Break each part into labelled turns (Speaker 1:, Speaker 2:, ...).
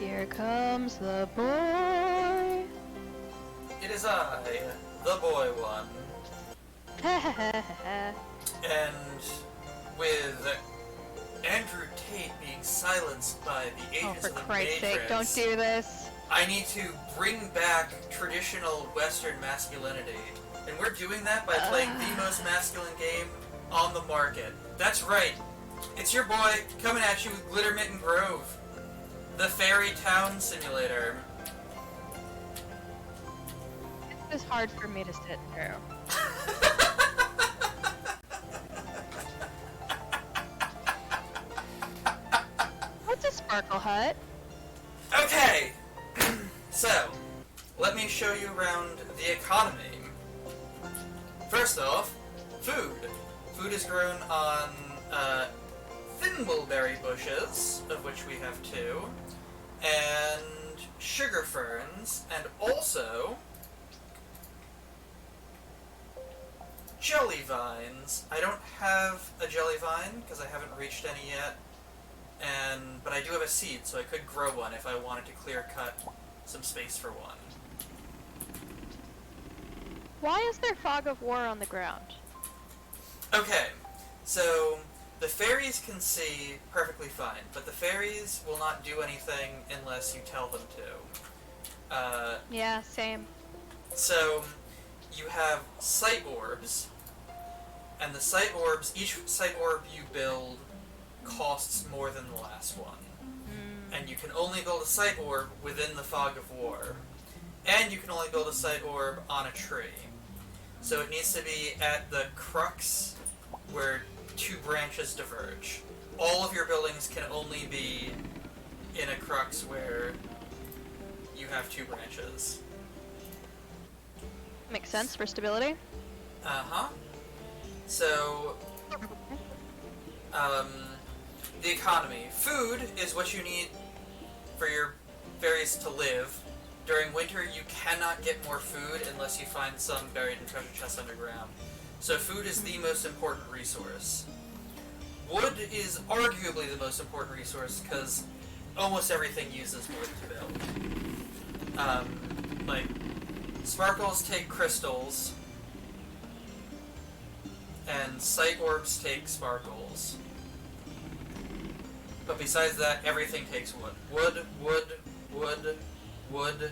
Speaker 1: Here comes the boy.
Speaker 2: It is I, the boy one. And with Andrew Tate being silenced by the
Speaker 1: Oh,
Speaker 2: agents
Speaker 1: for
Speaker 2: of the
Speaker 1: Christ's
Speaker 2: Matrix,
Speaker 1: sake, don't do this.
Speaker 2: I need to bring back traditional Western masculinity. And we're doing that by playing the most masculine game on the market. That's right. It's your boy coming at you with Glittermitten Grove, the fairy town simulator.
Speaker 1: It was hard for me to sit through. What's a sparkle hut?
Speaker 2: Okay, so let me show you around the economy. First off, food. Food is grown on thimbleberry bushes, of which we have 2, and sugar ferns, and also jelly vines. I don't have a jelly vine because I haven't reached any yet, but I do have a seed, so I could grow one if I wanted to clear cut some space for one.
Speaker 1: Why is there fog of war on the ground?
Speaker 2: Okay, so the fairies can see perfectly fine, but the fairies will not do anything unless you tell them to.
Speaker 1: Yeah, same.
Speaker 2: So you have sight orbs, and the sight orbs, each sight orb you build costs more than the last one. And you can only build a sight orb within the fog of war. And you can only build a sight orb on a tree. So it needs to be at the crux where 2 branches diverge. All of your buildings can only be in a crux where you have 2 branches.
Speaker 1: Makes sense for stability.
Speaker 2: Uh-huh. So, the economy. Food is what you need for your fairies to live. During winter, you cannot get more food unless you find some buried in treasure chests underground. So food is the most important resource. Wood is arguably the most important resource because almost everything uses wood to build. Like, sparkles take crystals, and sight orbs take sparkles. But besides that, everything takes wood. Wood, wood, wood, wood,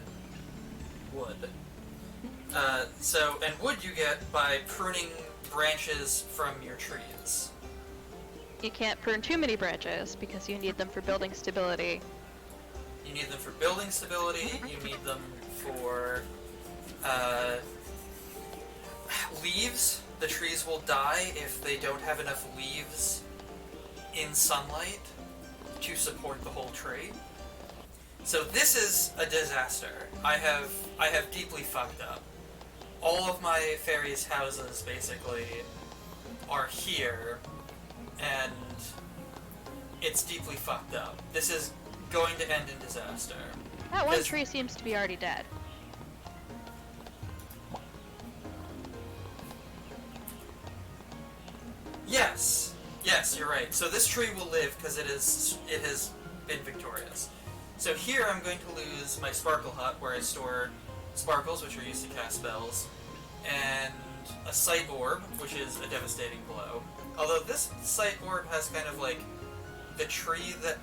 Speaker 2: wood. And wood you get by pruning branches from your trees.
Speaker 1: You can't prune too many branches because you need them for building stability.
Speaker 2: You need them for building stability, you need them for leaves. The trees will die if they don't have enough leaves in sunlight to support the whole tree. So this is a disaster. I have deeply fucked up. All of my fairies' houses basically are here, and it's deeply fucked up. This is going to end in disaster.
Speaker 1: That one tree seems to be already dead.
Speaker 2: Yes, you're right. So this tree will live because it has been victorious. So here I'm going to lose my sparkle hut where I store sparkles, which are used to cast spells, and a sight orb, which is a devastating blow. Although this sight orb has kind of like the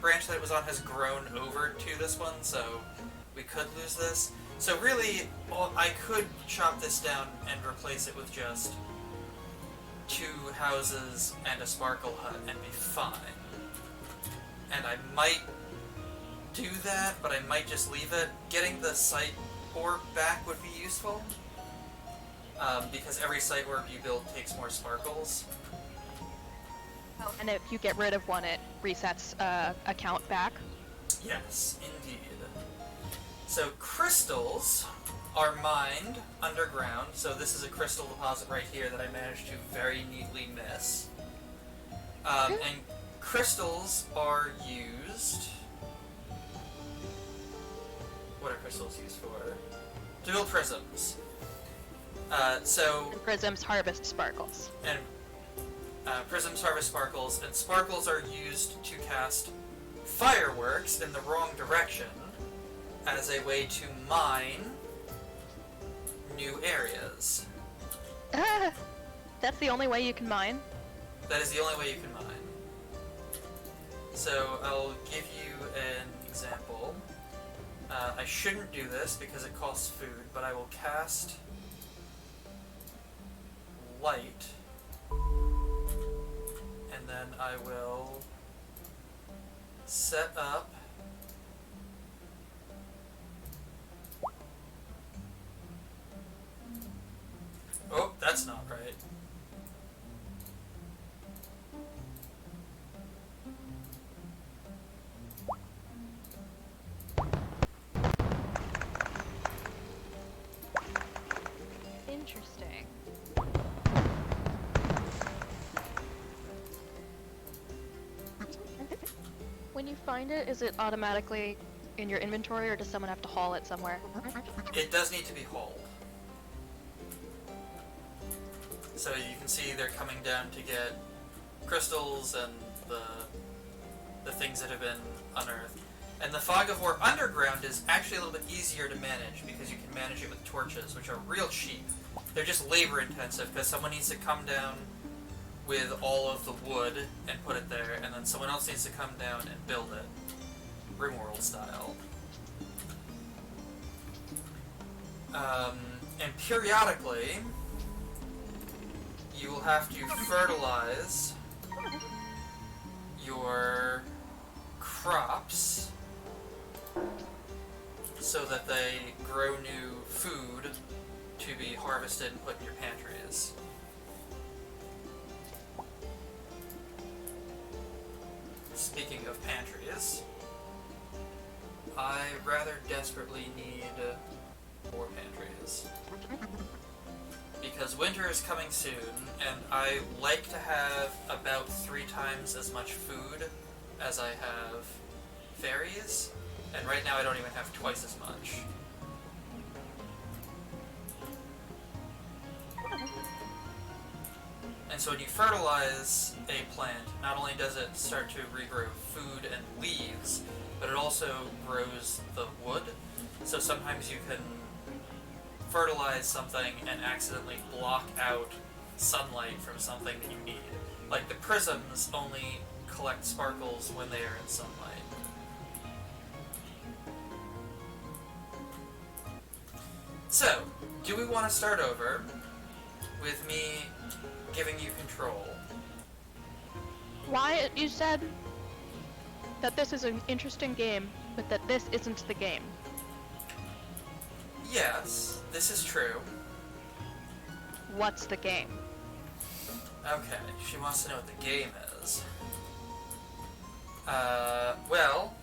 Speaker 2: branch that it was on has grown over to this one, so we could lose this. So really, I could chop this down and replace it with just 2 houses and a sparkle hut and be fine. And I might do that, but I might just leave it. Getting the sight orb back would be useful, because every sight orb you build takes more sparkles.
Speaker 1: Oh, and if you get rid of one, it resets a count back.
Speaker 2: Yes, indeed. So crystals are mined underground, so this is a crystal deposit right here that I managed to very neatly miss. And crystals are used... What are crystals used for? To build prisms.
Speaker 1: And prisms harvest sparkles.
Speaker 2: And prisms harvest sparkles, and sparkles are used to cast fireworks in the wrong direction, as a way to mine new areas.
Speaker 1: That's the only way you can mine?
Speaker 2: That is the only way you can mine. So I'll give you an example. I shouldn't do this because it costs food, but I will cast light, and then I will set up oh, that's not right.
Speaker 1: Interesting. When you find it, is it automatically in your inventory, or does someone have to haul it somewhere?
Speaker 2: It does need to be hauled. So you can see they're coming down to get crystals and the things that have been unearthed. And the Fog of War Underground is actually a little bit easier to manage because you can manage it with torches, which are real cheap. They're just labor intensive because someone needs to come down with all of the wood and put it there, and then someone else needs to come down and build it, RimWorld style. And periodically, you will have to fertilize your crops so that they grow new food to be harvested and put in your pantries. Speaking of pantries, I rather desperately need more pantries. Because winter is coming soon, and I like to have about 3 times as much food as I have fairies, and right now I don't even have twice as much. And so when you fertilize a plant, not only does it start to regrow food and leaves, but it also grows the wood. So sometimes you can fertilize something and accidentally block out sunlight from something that you need. Like the prisms only collect sparkles when they are in sunlight. So, do we want to start over with me giving you control?
Speaker 1: Why, you said that this is an interesting game, but that this isn't the game.
Speaker 2: Yes, this is true.
Speaker 1: What's the game?
Speaker 2: Okay, she wants to know what the game is. Well,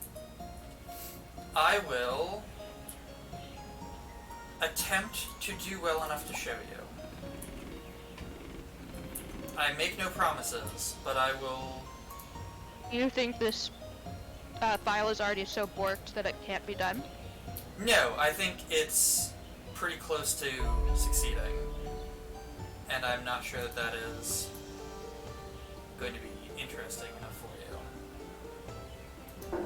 Speaker 2: I will attempt to do well enough to show you. I make no promises, but I will...
Speaker 1: You think this file is already so borked that it can't be done?
Speaker 2: No, I think it's pretty close to succeeding. And I'm not sure that that is going to be interesting enough for you.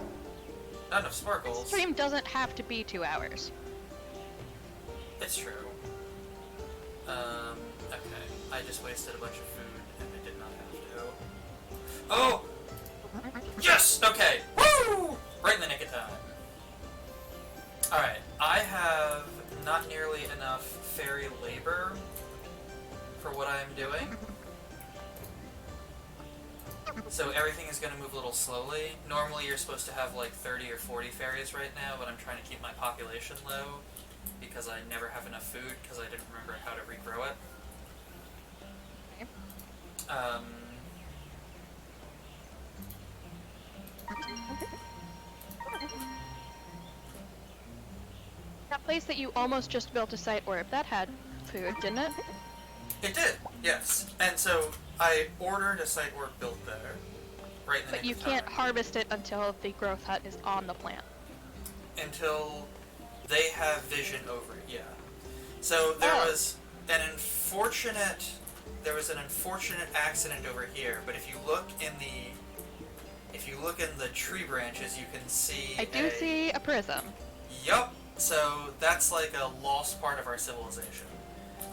Speaker 2: Not enough sparkles.
Speaker 1: This stream doesn't have to be 2 hours.
Speaker 2: It's true. Okay. I just wasted a bunch of food and I did not have to. Oh! Yes! Okay! Woo! Right in the nick of time. Alright, I have not nearly enough fairy labor for what I am doing. So everything is going to move a little slowly. Normally you're supposed to have like 30 or 40 fairies right now, but I'm trying to keep my population low because I never have enough food because I didn't remember how to regrow it.
Speaker 1: That place that you almost just built a site orb, that had food, didn't it?
Speaker 2: It did, yes. And so I ordered a site orb built there, right in the
Speaker 1: But
Speaker 2: nick
Speaker 1: you
Speaker 2: of
Speaker 1: can't
Speaker 2: time.
Speaker 1: harvest it until the growth hut is on the plant.
Speaker 2: Until they have vision over it, yeah. So there was an unfortunate accident over here, but if you look in the tree branches, you can see
Speaker 1: I do see a prism.
Speaker 2: Yup. So that's like a lost part of our civilization.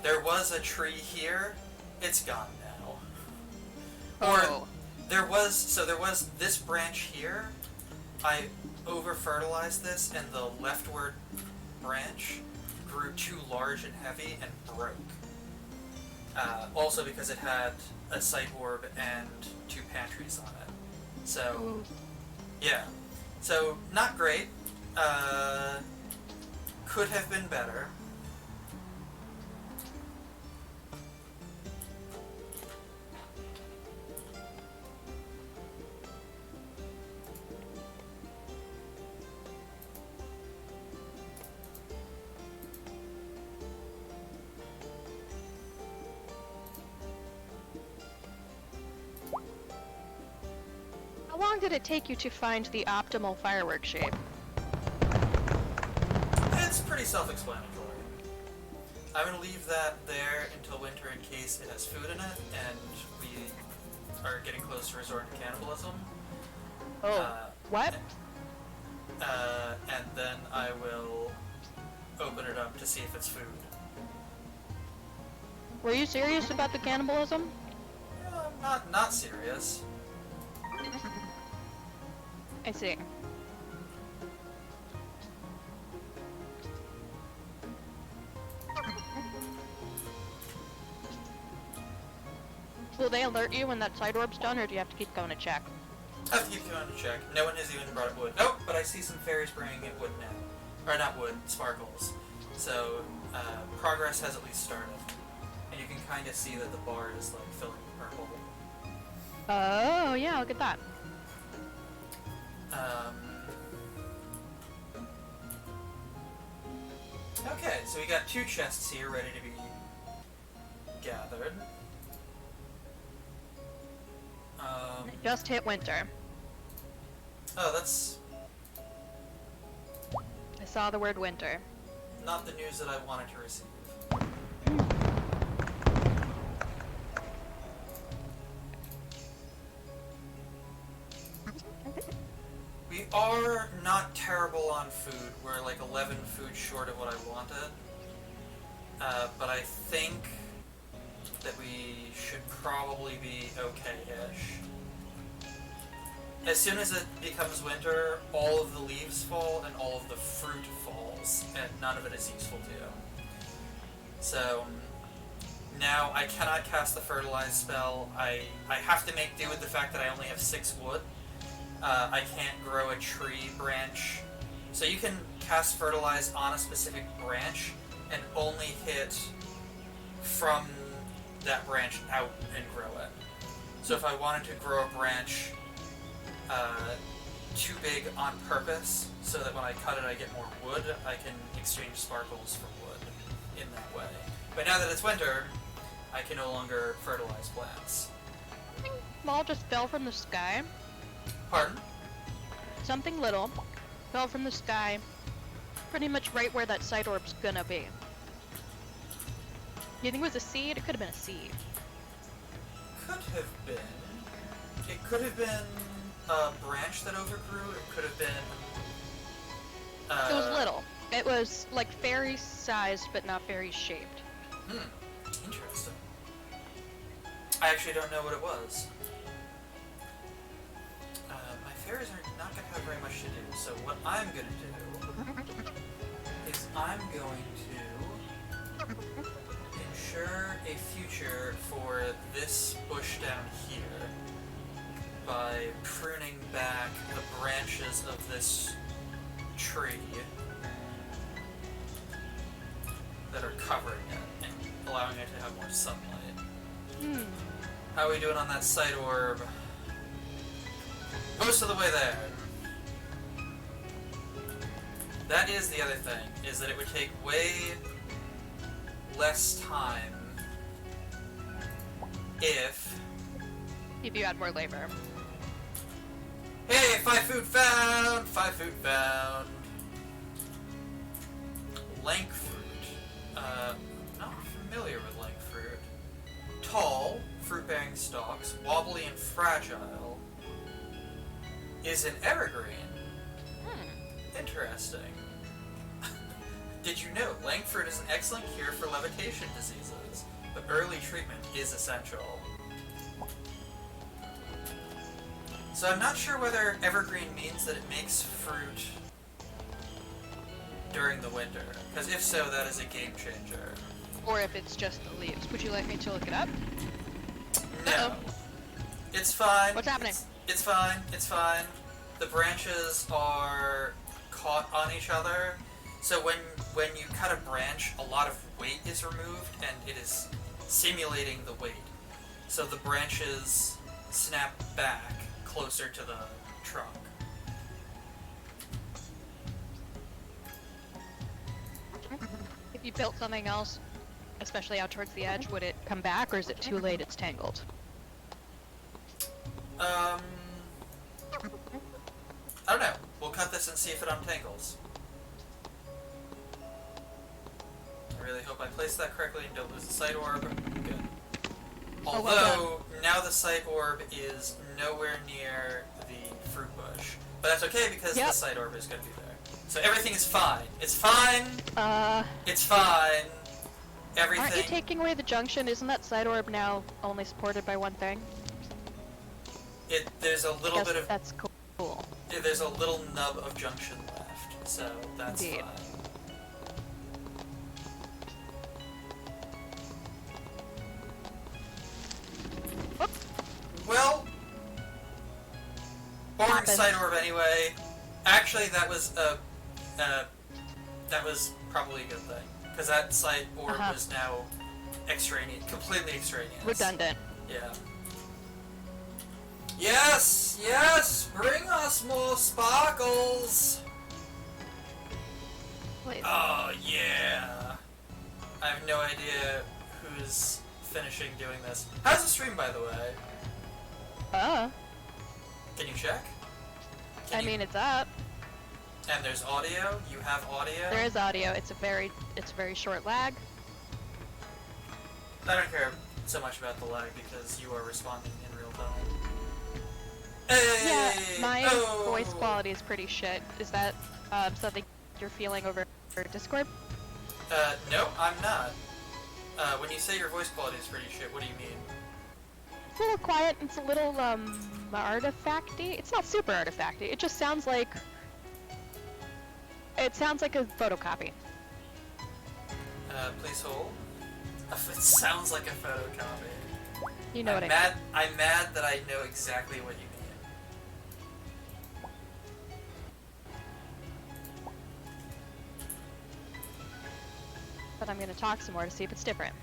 Speaker 2: There was a tree here. It's gone now. Or
Speaker 1: Oh.
Speaker 2: there was this branch here. I over-fertilized this, and the leftward branch grew too large and heavy and broke. Also because it had a sight orb and 2 pantries on it. So,
Speaker 1: Ooh.
Speaker 2: yeah. So, not great. Could have been better.
Speaker 1: How long did it take you to find the optimal firework shape?
Speaker 2: It's pretty self-explanatory. I'm going to leave that there until winter in case it has food in it, and we are getting close to resorting to cannibalism.
Speaker 1: Oh. What?
Speaker 2: And then I will open it up to see if it's food.
Speaker 1: Were you serious about the cannibalism?
Speaker 2: Not serious.
Speaker 1: I see. Will they alert you when that side orb's done, or do you have to keep going to check?
Speaker 2: I have to keep going to check. No one has even brought wood. Oh, but I see some fairies bringing in wood now. Or not wood, sparkles. So, progress has at least started. And you can kind of see that the bar is, like, filling with purple.
Speaker 1: Oh, yeah, look at that.
Speaker 2: Okay, so we got 2 chests here ready to be gathered.
Speaker 1: It just hit winter.
Speaker 2: Oh, that's
Speaker 1: I saw the word winter.
Speaker 2: not the news that I wanted to receive. We are not terrible on food. We're like 11 food short of what I wanted. But I think that we should probably be okay-ish. As soon as it becomes winter, all of the leaves fall and all of the fruit falls, and none of it is useful to you. So, now I cannot cast the fertilize spell. I have to make do with the fact that I only have 6 wood. I can't grow a tree branch. So you can cast fertilize on a specific branch and only hit from that branch out and grow it. So if I wanted to grow a branch too big on purpose, so that when I cut it I get more wood, I can exchange sparkles for wood in that way. But now that it's winter, I can no longer fertilize plants.
Speaker 1: Something small just fell from the sky.
Speaker 2: Pardon?
Speaker 1: Something little fell from the sky, pretty much right where that side orb's gonna be. You think it was a seed? It could have been a seed.
Speaker 2: Could have been. It could have been a branch that overgrew. It could have been.
Speaker 1: It was little. It was like fairy sized, but not fairy shaped.
Speaker 2: Interesting. I actually don't know what it was. My fairies are not going to have very much to do, so what I'm going to do is I'm going to ensure a future for this bush down here by pruning back the branches of this tree that are covering it and allowing it to have more sunlight. How are we doing on that sight orb? Most of the way there. That is the other thing, is that it would take way less time if
Speaker 1: If you had more labor.
Speaker 2: Hey, 5 food found! 5 food found! Lank fruit. Not familiar with lank fruit. Tall, fruit-bearing stalks, wobbly and fragile, is an evergreen. Interesting. Did you know Langford is an excellent cure for levitation diseases, but early treatment is essential. So I'm not sure whether evergreen means that it makes fruit during the winter, because if so, that is a game changer.
Speaker 1: Or if it's just the leaves. Would you like me to look it up?
Speaker 2: No.
Speaker 1: Uh-oh.
Speaker 2: It's fine.
Speaker 1: What's happening?
Speaker 2: It's fine. It's fine. The branches are caught on each other, so when you cut a branch, a lot of weight is removed, and it is simulating the weight. So the branches snap back closer to the trunk.
Speaker 1: If you built something else, especially out towards the edge, would it come back, or is it too late, it's tangled?
Speaker 2: I don't know. We'll cut this and see if it untangles. I really hope I placed that correctly and don't lose the sight orb. Good.
Speaker 1: Oh,
Speaker 2: Although,
Speaker 1: well
Speaker 2: now the sight orb is nowhere near the fruit bush. But that's okay because the sight orb is going to be there. So everything is fine. It's fine! It's fine! Everything...
Speaker 1: Aren't you taking away the junction? Isn't that side orb now only supported by one thing?
Speaker 2: There's a little bit of...
Speaker 1: That's cool.
Speaker 2: There's a little nub of junction left, so that's
Speaker 1: Indeed.
Speaker 2: fine. Well, boring sight orb anyway. Actually, that was probably a good thing, because that sight orb is now extraneous, completely extraneous.
Speaker 1: Redundant.
Speaker 2: Yeah. Yes, yes, bring us more sparkles.
Speaker 1: Wait.
Speaker 2: Oh yeah. I have no idea who's finishing doing this. How's the stream, by the way? Can you check?
Speaker 1: I mean, it's up.
Speaker 2: And there's audio? You have audio?
Speaker 1: There is audio. It's a very short lag.
Speaker 2: I don't care so much about the lag because you are responding in real time. Hey!
Speaker 1: Yeah, my voice quality is pretty shit. Is that something you're feeling over Discord?
Speaker 2: No, I'm not. When you say your voice quality is pretty shit, what do you mean?
Speaker 1: It's a little quiet. It's a little artifacty. It's not super artifacty. It just sounds like a photocopy.
Speaker 2: Please hold. It sounds like a photocopy.
Speaker 1: You know what I mean.
Speaker 2: I'm mad that I know exactly what you mean.
Speaker 1: But I'm gonna talk some more to see if it's different.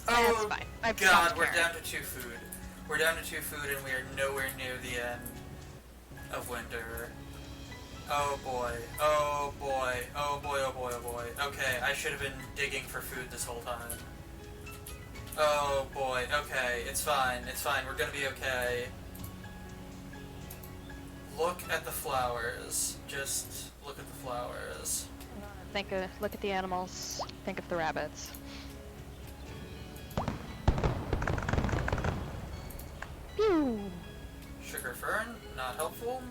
Speaker 2: Oh,
Speaker 1: that's fine.
Speaker 2: God, we're down to 2 food. We're down to 2 food and we are nowhere near the end of winter. Oh boy. Oh boy. Oh boy, oh boy, oh boy. Okay, I should have been digging for food this whole time. Oh boy, okay, it's fine, we're gonna be okay. Look at the flowers. Just look at the flowers.
Speaker 1: Look at the animals. Think of the rabbits. Pew!
Speaker 2: Sugar fern, not helpful.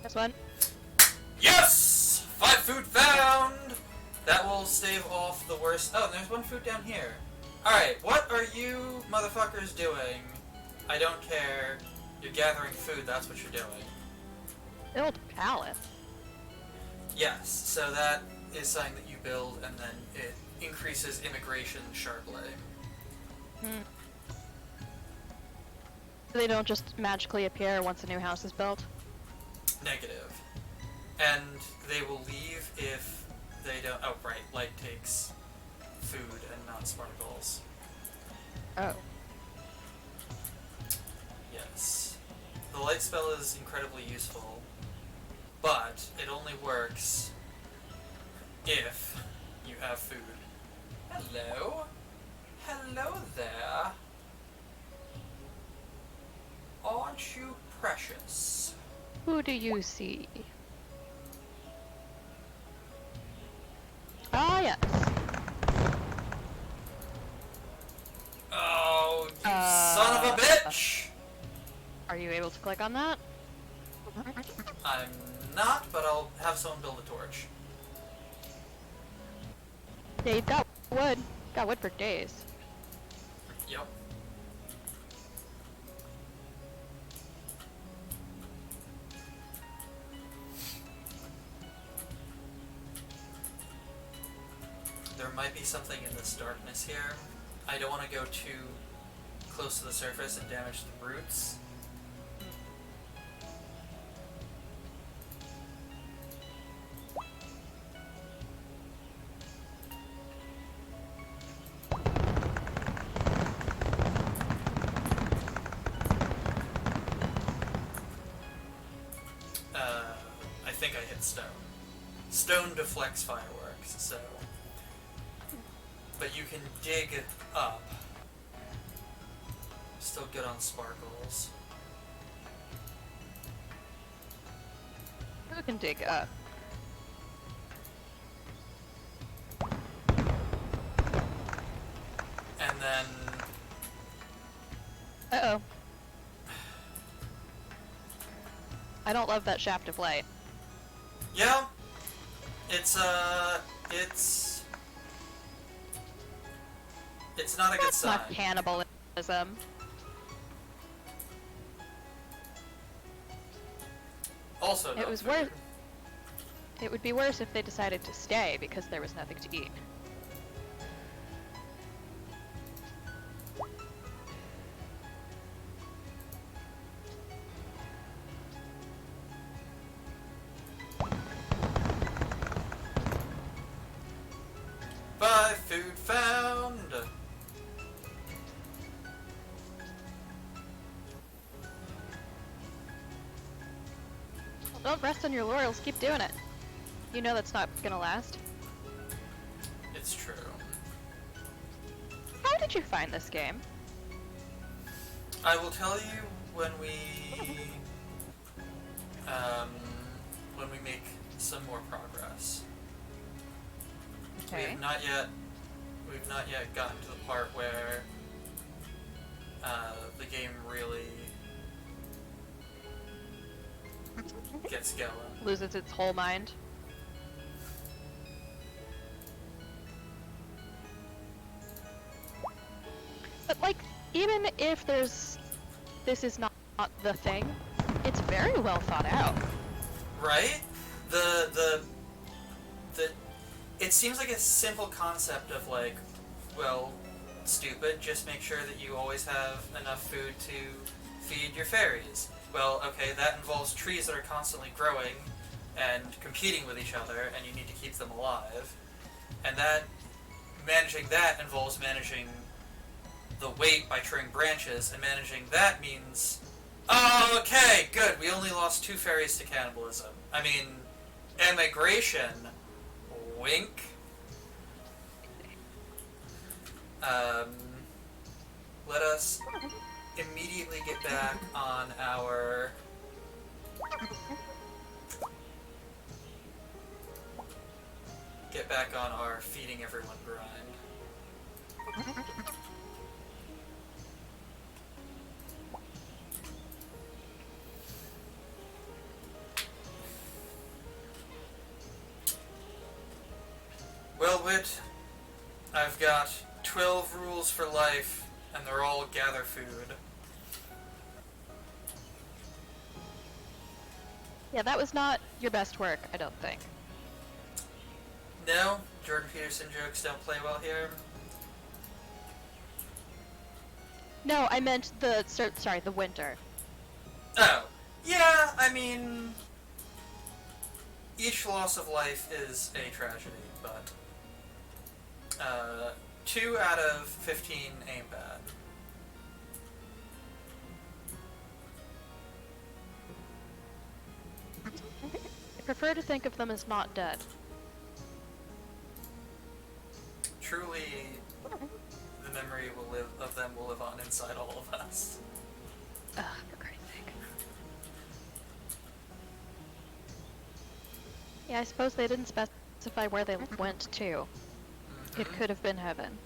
Speaker 1: This one.
Speaker 2: Yes! 5 food found! That will stave off the worst. Oh, and there's 1 food down here. Alright, what are you motherfuckers doing? I don't care. You're gathering food, that's what you're doing.
Speaker 1: Build palace.
Speaker 2: Yes, so that is something that you build and then it increases immigration sharply.
Speaker 1: They don't just magically appear once a new house is built?
Speaker 2: Negative. And they will leave if they don't... Oh, right, light takes food and not sparkles.
Speaker 1: Oh.
Speaker 2: Yes. The light spell is incredibly useful, but it only works if you have food. Hello? Hello there. Aren't you precious?
Speaker 1: Who do you see? Ah, yes.
Speaker 2: Oh, you son of a bitch!
Speaker 1: Are you able to click on that?
Speaker 2: I'm not, but I'll have someone build a torch.
Speaker 1: Yeah, you've got wood. Got wood for days.
Speaker 2: Yep. There might be something in this darkness here. I don't want to go too close to the surface and damage the roots. I think I hit stone. Stone deflects fireworks, so... But you can dig up. Still good on sparkles.
Speaker 1: Who can dig up?
Speaker 2: And then...
Speaker 1: Uh-oh. I don't love that shaft of light.
Speaker 2: Yeah, it's not a good sign.
Speaker 1: Not cannibalism.
Speaker 2: Also,
Speaker 1: It was worse. It would be worse if they decided to stay because there was nothing to eat.
Speaker 2: Buy food found.
Speaker 1: Well, don't rest on your laurels. Keep doing it. You know that's not gonna last.
Speaker 2: It's true.
Speaker 1: How did you find this game?
Speaker 2: I will tell you when we make some more progress.
Speaker 1: Okay.
Speaker 2: We've not yet gotten to the part where the game really gets going.
Speaker 1: Loses its whole mind. But like, even if this is not the thing, it's very well thought out.
Speaker 2: Right? It seems like a simple concept of like, well, stupid, just make sure that you always have enough food to feed your fairies. Well, okay, that involves trees that are constantly growing and competing with each other, and you need to keep them alive. And managing that involves managing the weight by trimming branches, and managing that means... Oh, okay, good, we only lost 2 fairies to cannibalism. I mean, emigration... Wink. Let us immediately get back on our... feeding everyone grind. Well, Wit, I've got 12 rules for life, and they're all gather food.
Speaker 1: Yeah, that was not your best work, I don't think.
Speaker 2: No, Jordan Peterson jokes don't play well here.
Speaker 1: No, I meant the winter.
Speaker 2: Oh, yeah, I mean, each loss of life is a tragedy, but 2 out of 15 ain't bad.
Speaker 1: I prefer to think of them as not dead.
Speaker 2: Truly, the memory of them will live on inside all of us.
Speaker 1: Ugh, for Christ's sake. Yeah, I suppose they didn't specify where they went to.
Speaker 2: Mm-hmm.
Speaker 1: It could have been heaven.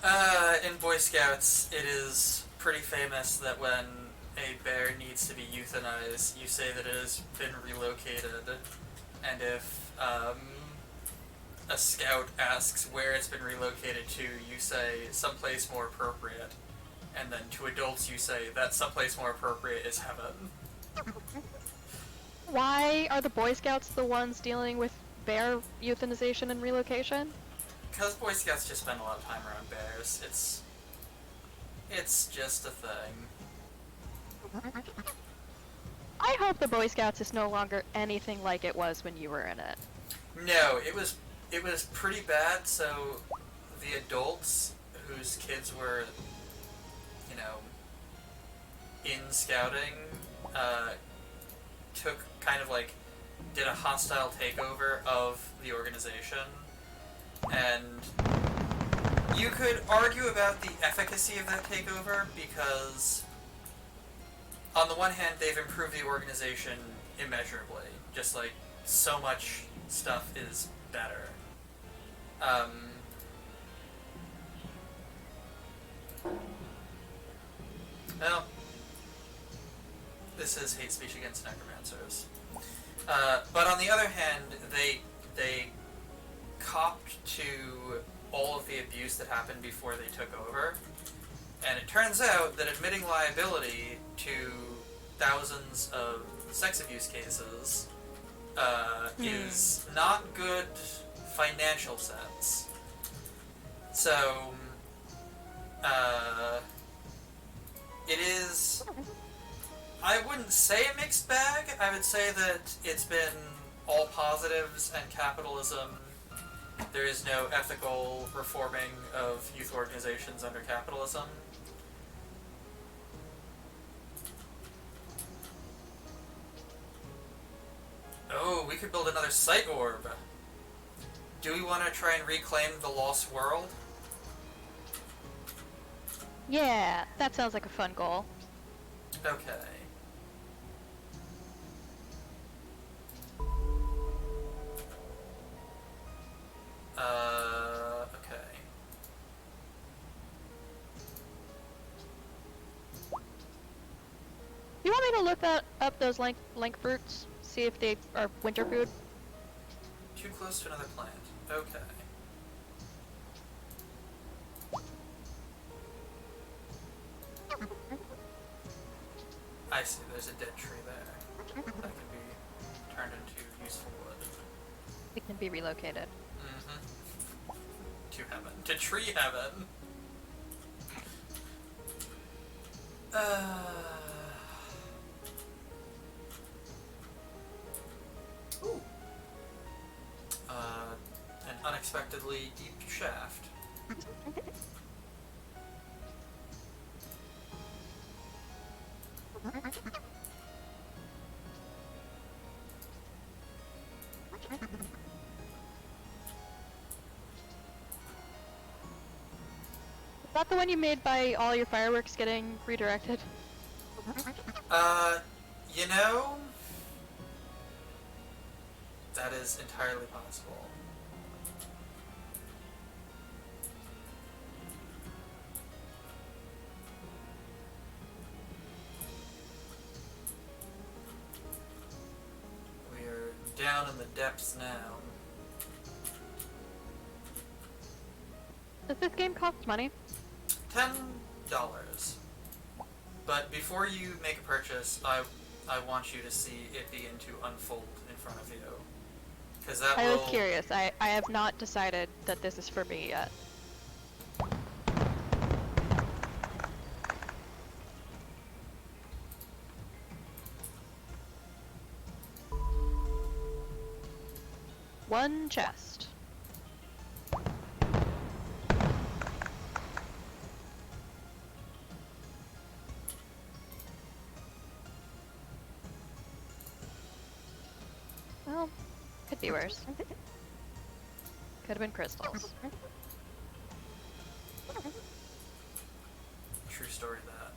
Speaker 2: In Boy Scouts, it is pretty famous that when a bear needs to be euthanized, you say that it has been relocated, and if a scout asks where it's been relocated to, you say someplace more appropriate, and then to adults you say that someplace more appropriate is heaven.
Speaker 1: Why are the Boy Scouts the ones dealing with bear euthanization and relocation?
Speaker 2: Because Boy Scouts just spend a lot of time around bears. It's just a thing.
Speaker 1: I hope the Boy Scouts is no longer anything like it was when you were in it.
Speaker 2: No, it was pretty bad. So the adults whose kids were, you know, in scouting, took kind of like did a hostile takeover of the organization, and you could argue about the efficacy of that takeover because on the one hand they've improved the organization immeasurably, just like so much stuff is better. Well, this is hate speech against necromancers. But on the other hand, they copped to all of the abuse that happened before they took over, and it turns out that admitting liability to thousands of sex abuse cases is not good financial sense. So, it is, I wouldn't say a mixed bag. I would say that it's been all positives and capitalism. There is no ethical reforming of youth organizations under capitalism. Oh, we could build another site orb. Do we want to try and reclaim the lost world?
Speaker 1: Yeah, that sounds like a fun goal.
Speaker 2: Okay. Okay.
Speaker 1: You want me to look up those link fruits? See if they are winter food?
Speaker 2: Too close to another plant. Okay. I see, there's a dead tree there. That can be turned into useful wood.
Speaker 1: It can be relocated.
Speaker 2: Mm-hmm. To heaven. To tree heaven! Ooh. An unexpectedly deep shaft.
Speaker 1: Is that the one you made by all your fireworks getting redirected?
Speaker 2: You know, that is entirely possible. We are down in the depths now.
Speaker 1: Does this game cost money?
Speaker 2: $10. But before you make a purchase, I want you to see it begin to unfold in front of you. Because that
Speaker 1: I
Speaker 2: will...
Speaker 1: was curious. I have not decided that this is for me yet. One chest. Well, could be worse. Could have been crystals.
Speaker 2: True story that.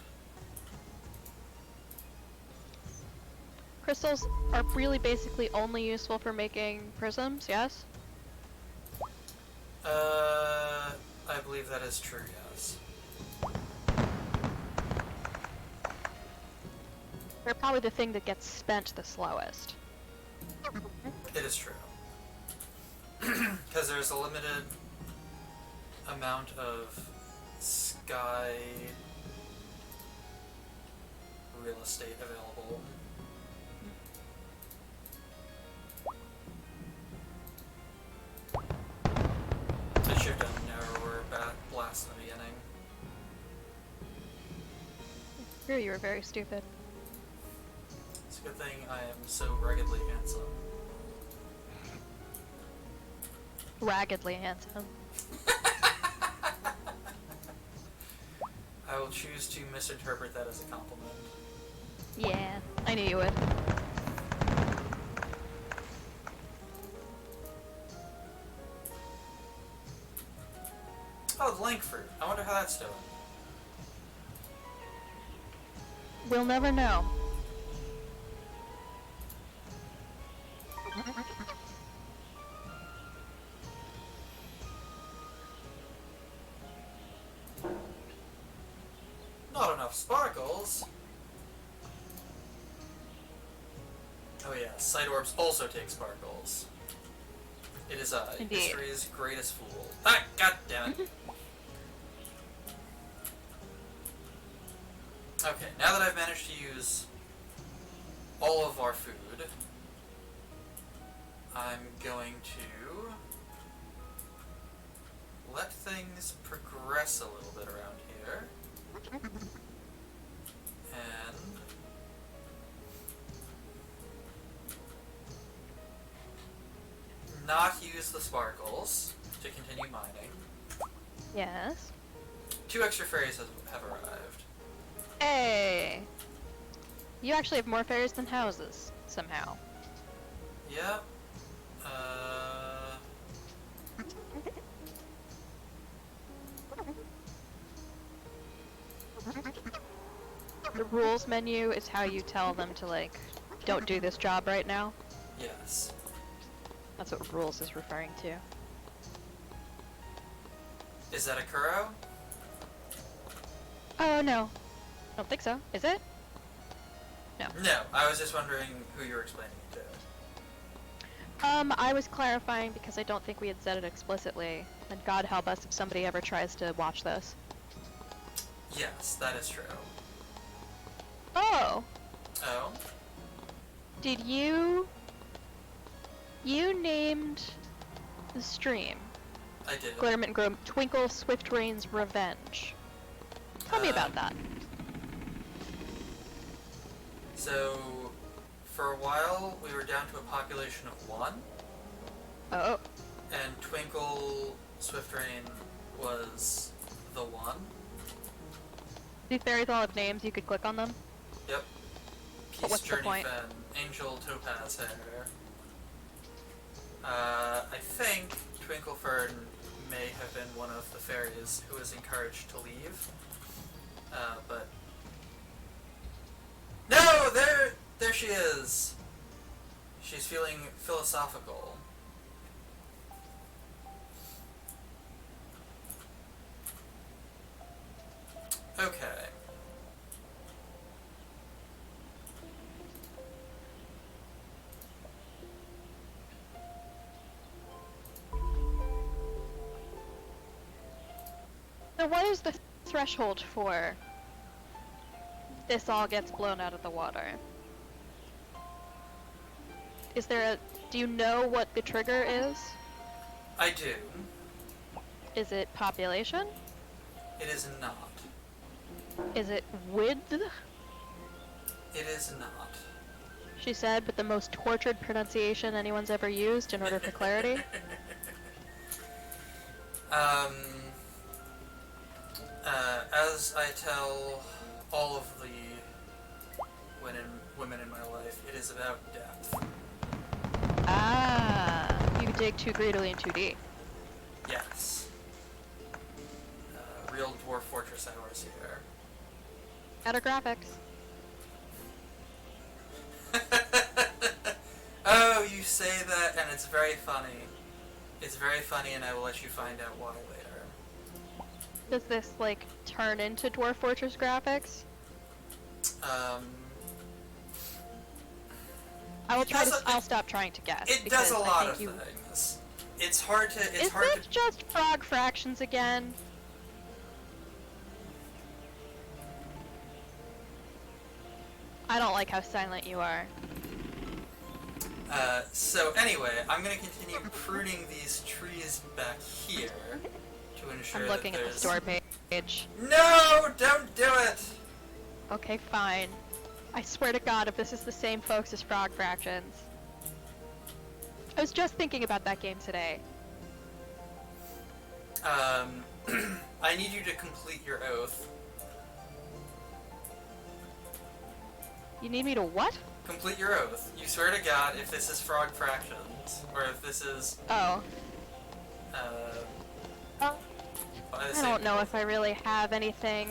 Speaker 1: Crystals are really basically only useful for making prisms, yes?
Speaker 2: I believe believe that is true, yes.
Speaker 1: They're probably the thing that gets spent the slowest.
Speaker 2: It is true. Because there's a limited amount of sky real estate available. So it should have done narrower blast in the beginning.
Speaker 1: Screw you, were very stupid.
Speaker 2: It's a good thing I am so ruggedly handsome.
Speaker 1: Raggedly handsome.
Speaker 2: I will choose to misinterpret that as a compliment.
Speaker 1: Yeah, I knew you would.
Speaker 2: Oh, the lank fruit. I wonder how that's doing.
Speaker 1: We'll never know.
Speaker 2: Not enough sparkles. Oh yeah, sight orbs also take sparkles. It is
Speaker 1: Indeed.
Speaker 2: history's greatest fool. Ah, god damn it. Okay, now that I've managed to use all of our food, I'm going to let things progress a little bit around here. And not use the sparkles to continue mining.
Speaker 1: Yes.
Speaker 2: 2 extra fairies have arrived.
Speaker 1: Hey! You actually have more fairies than houses, somehow.
Speaker 2: Yep.
Speaker 1: The rules menu is how you tell them to, like, don't do this job right now.
Speaker 2: Yes.
Speaker 1: That's what rules is referring to.
Speaker 2: Is that a Kuro?
Speaker 1: Oh, no. I don't think so. Is it? No.
Speaker 2: No, I was just wondering who you were explaining it to.
Speaker 1: I was clarifying because I don't think we had said it explicitly. And God help us if somebody ever tries to watch this.
Speaker 2: Yes, that is true.
Speaker 1: Oh!
Speaker 2: Oh?
Speaker 1: Did you... You named the stream
Speaker 2: I did.
Speaker 1: Glittermitten Grove Twinkle Swiftrain's Revenge. Tell me about that.
Speaker 2: So, for a while, we were down to a population of 1.
Speaker 1: Oh.
Speaker 2: And Twinkle Swiftrain was the 1.
Speaker 1: These fairies all have names, you could click on them?
Speaker 2: Yep. Peace
Speaker 1: What's the
Speaker 2: Journey
Speaker 1: point?
Speaker 2: Fen, Angel Topaz Hair. I think Twinkle Fern may have been one of the fairies who was encouraged to leave. But... No! There she is! She's feeling philosophical. Okay.
Speaker 1: So what is the threshold for this all gets blown out of the water? Is there a... Do you know what the trigger is?
Speaker 2: I do.
Speaker 1: Is it population?
Speaker 2: It is not.
Speaker 1: Is it width?
Speaker 2: It is not.
Speaker 1: She said, with the most tortured pronunciation anyone's ever used in order for clarity.
Speaker 2: As I tell all of the women in my life, it is about depth.
Speaker 1: Ah, you dig too greedily in 2D.
Speaker 2: Yes. Real Dwarf Fortress hours here.
Speaker 1: Better graphics.
Speaker 2: Oh, you say that, and it's very funny. It's very funny, and I will let you find out why later.
Speaker 1: Does this, like, turn into Dwarf Fortress graphics? I will try to. I'll stop trying to guess.
Speaker 2: It does a lot of things. It's hard to. It's hard to.
Speaker 1: Is this just frog fractions again? I don't like how silent you are.
Speaker 2: So anyway, I'm gonna continue pruning these trees back here to ensure
Speaker 1: I'm looking
Speaker 2: that
Speaker 1: at
Speaker 2: there's...
Speaker 1: the store page.
Speaker 2: No! Don't do it!
Speaker 1: Okay, fine. I swear to God, if this is the same folks as Frog Fractions. I was just thinking about that game today.
Speaker 2: I need you to complete your oath.
Speaker 1: You need me to what?
Speaker 2: Complete your oath. You swear to God if this is Frog Fractions, or if this is...
Speaker 1: Oh.
Speaker 2: I
Speaker 1: don't know if I really have anything.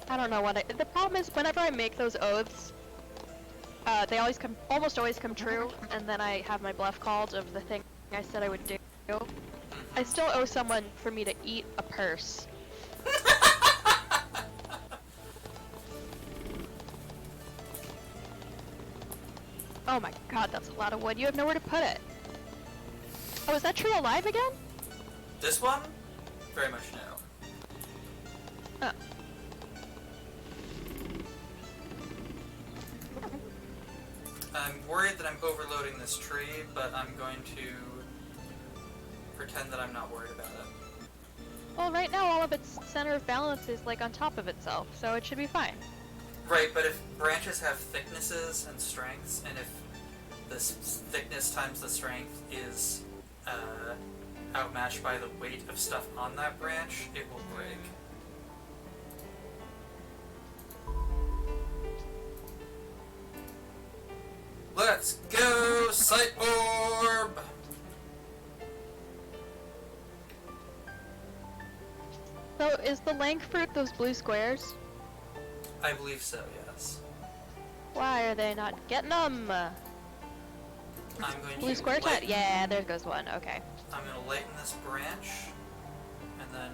Speaker 1: I don't know what the problem is, whenever I make those oaths, they almost always come true, and then I have my bluff called of the thing I said I would do. I still owe someone for me to eat a purse. Oh my God, that's a lot of wood. You have nowhere to put it. Oh, is that tree alive again?
Speaker 2: This one? Very much no.
Speaker 1: Oh.
Speaker 2: I'm worried that I'm overloading this tree, but I'm going to pretend that I'm not worried about it.
Speaker 1: Well, right now all of its center of balance is like on top of itself, so it should be fine.
Speaker 2: Right, but if branches have thicknesses and strengths, and if this thickness times the strength is outmatched by the weight of stuff on that branch, it will break. Let's go, Sight Orb!
Speaker 1: So, is the length fruit those blue squares?
Speaker 2: I believe so, yes.
Speaker 1: Why are they not getting them?
Speaker 2: I'm going
Speaker 1: Blue
Speaker 2: to
Speaker 1: square chat? Yeah, there goes one. Okay.
Speaker 2: I'm going to lighten this branch, and then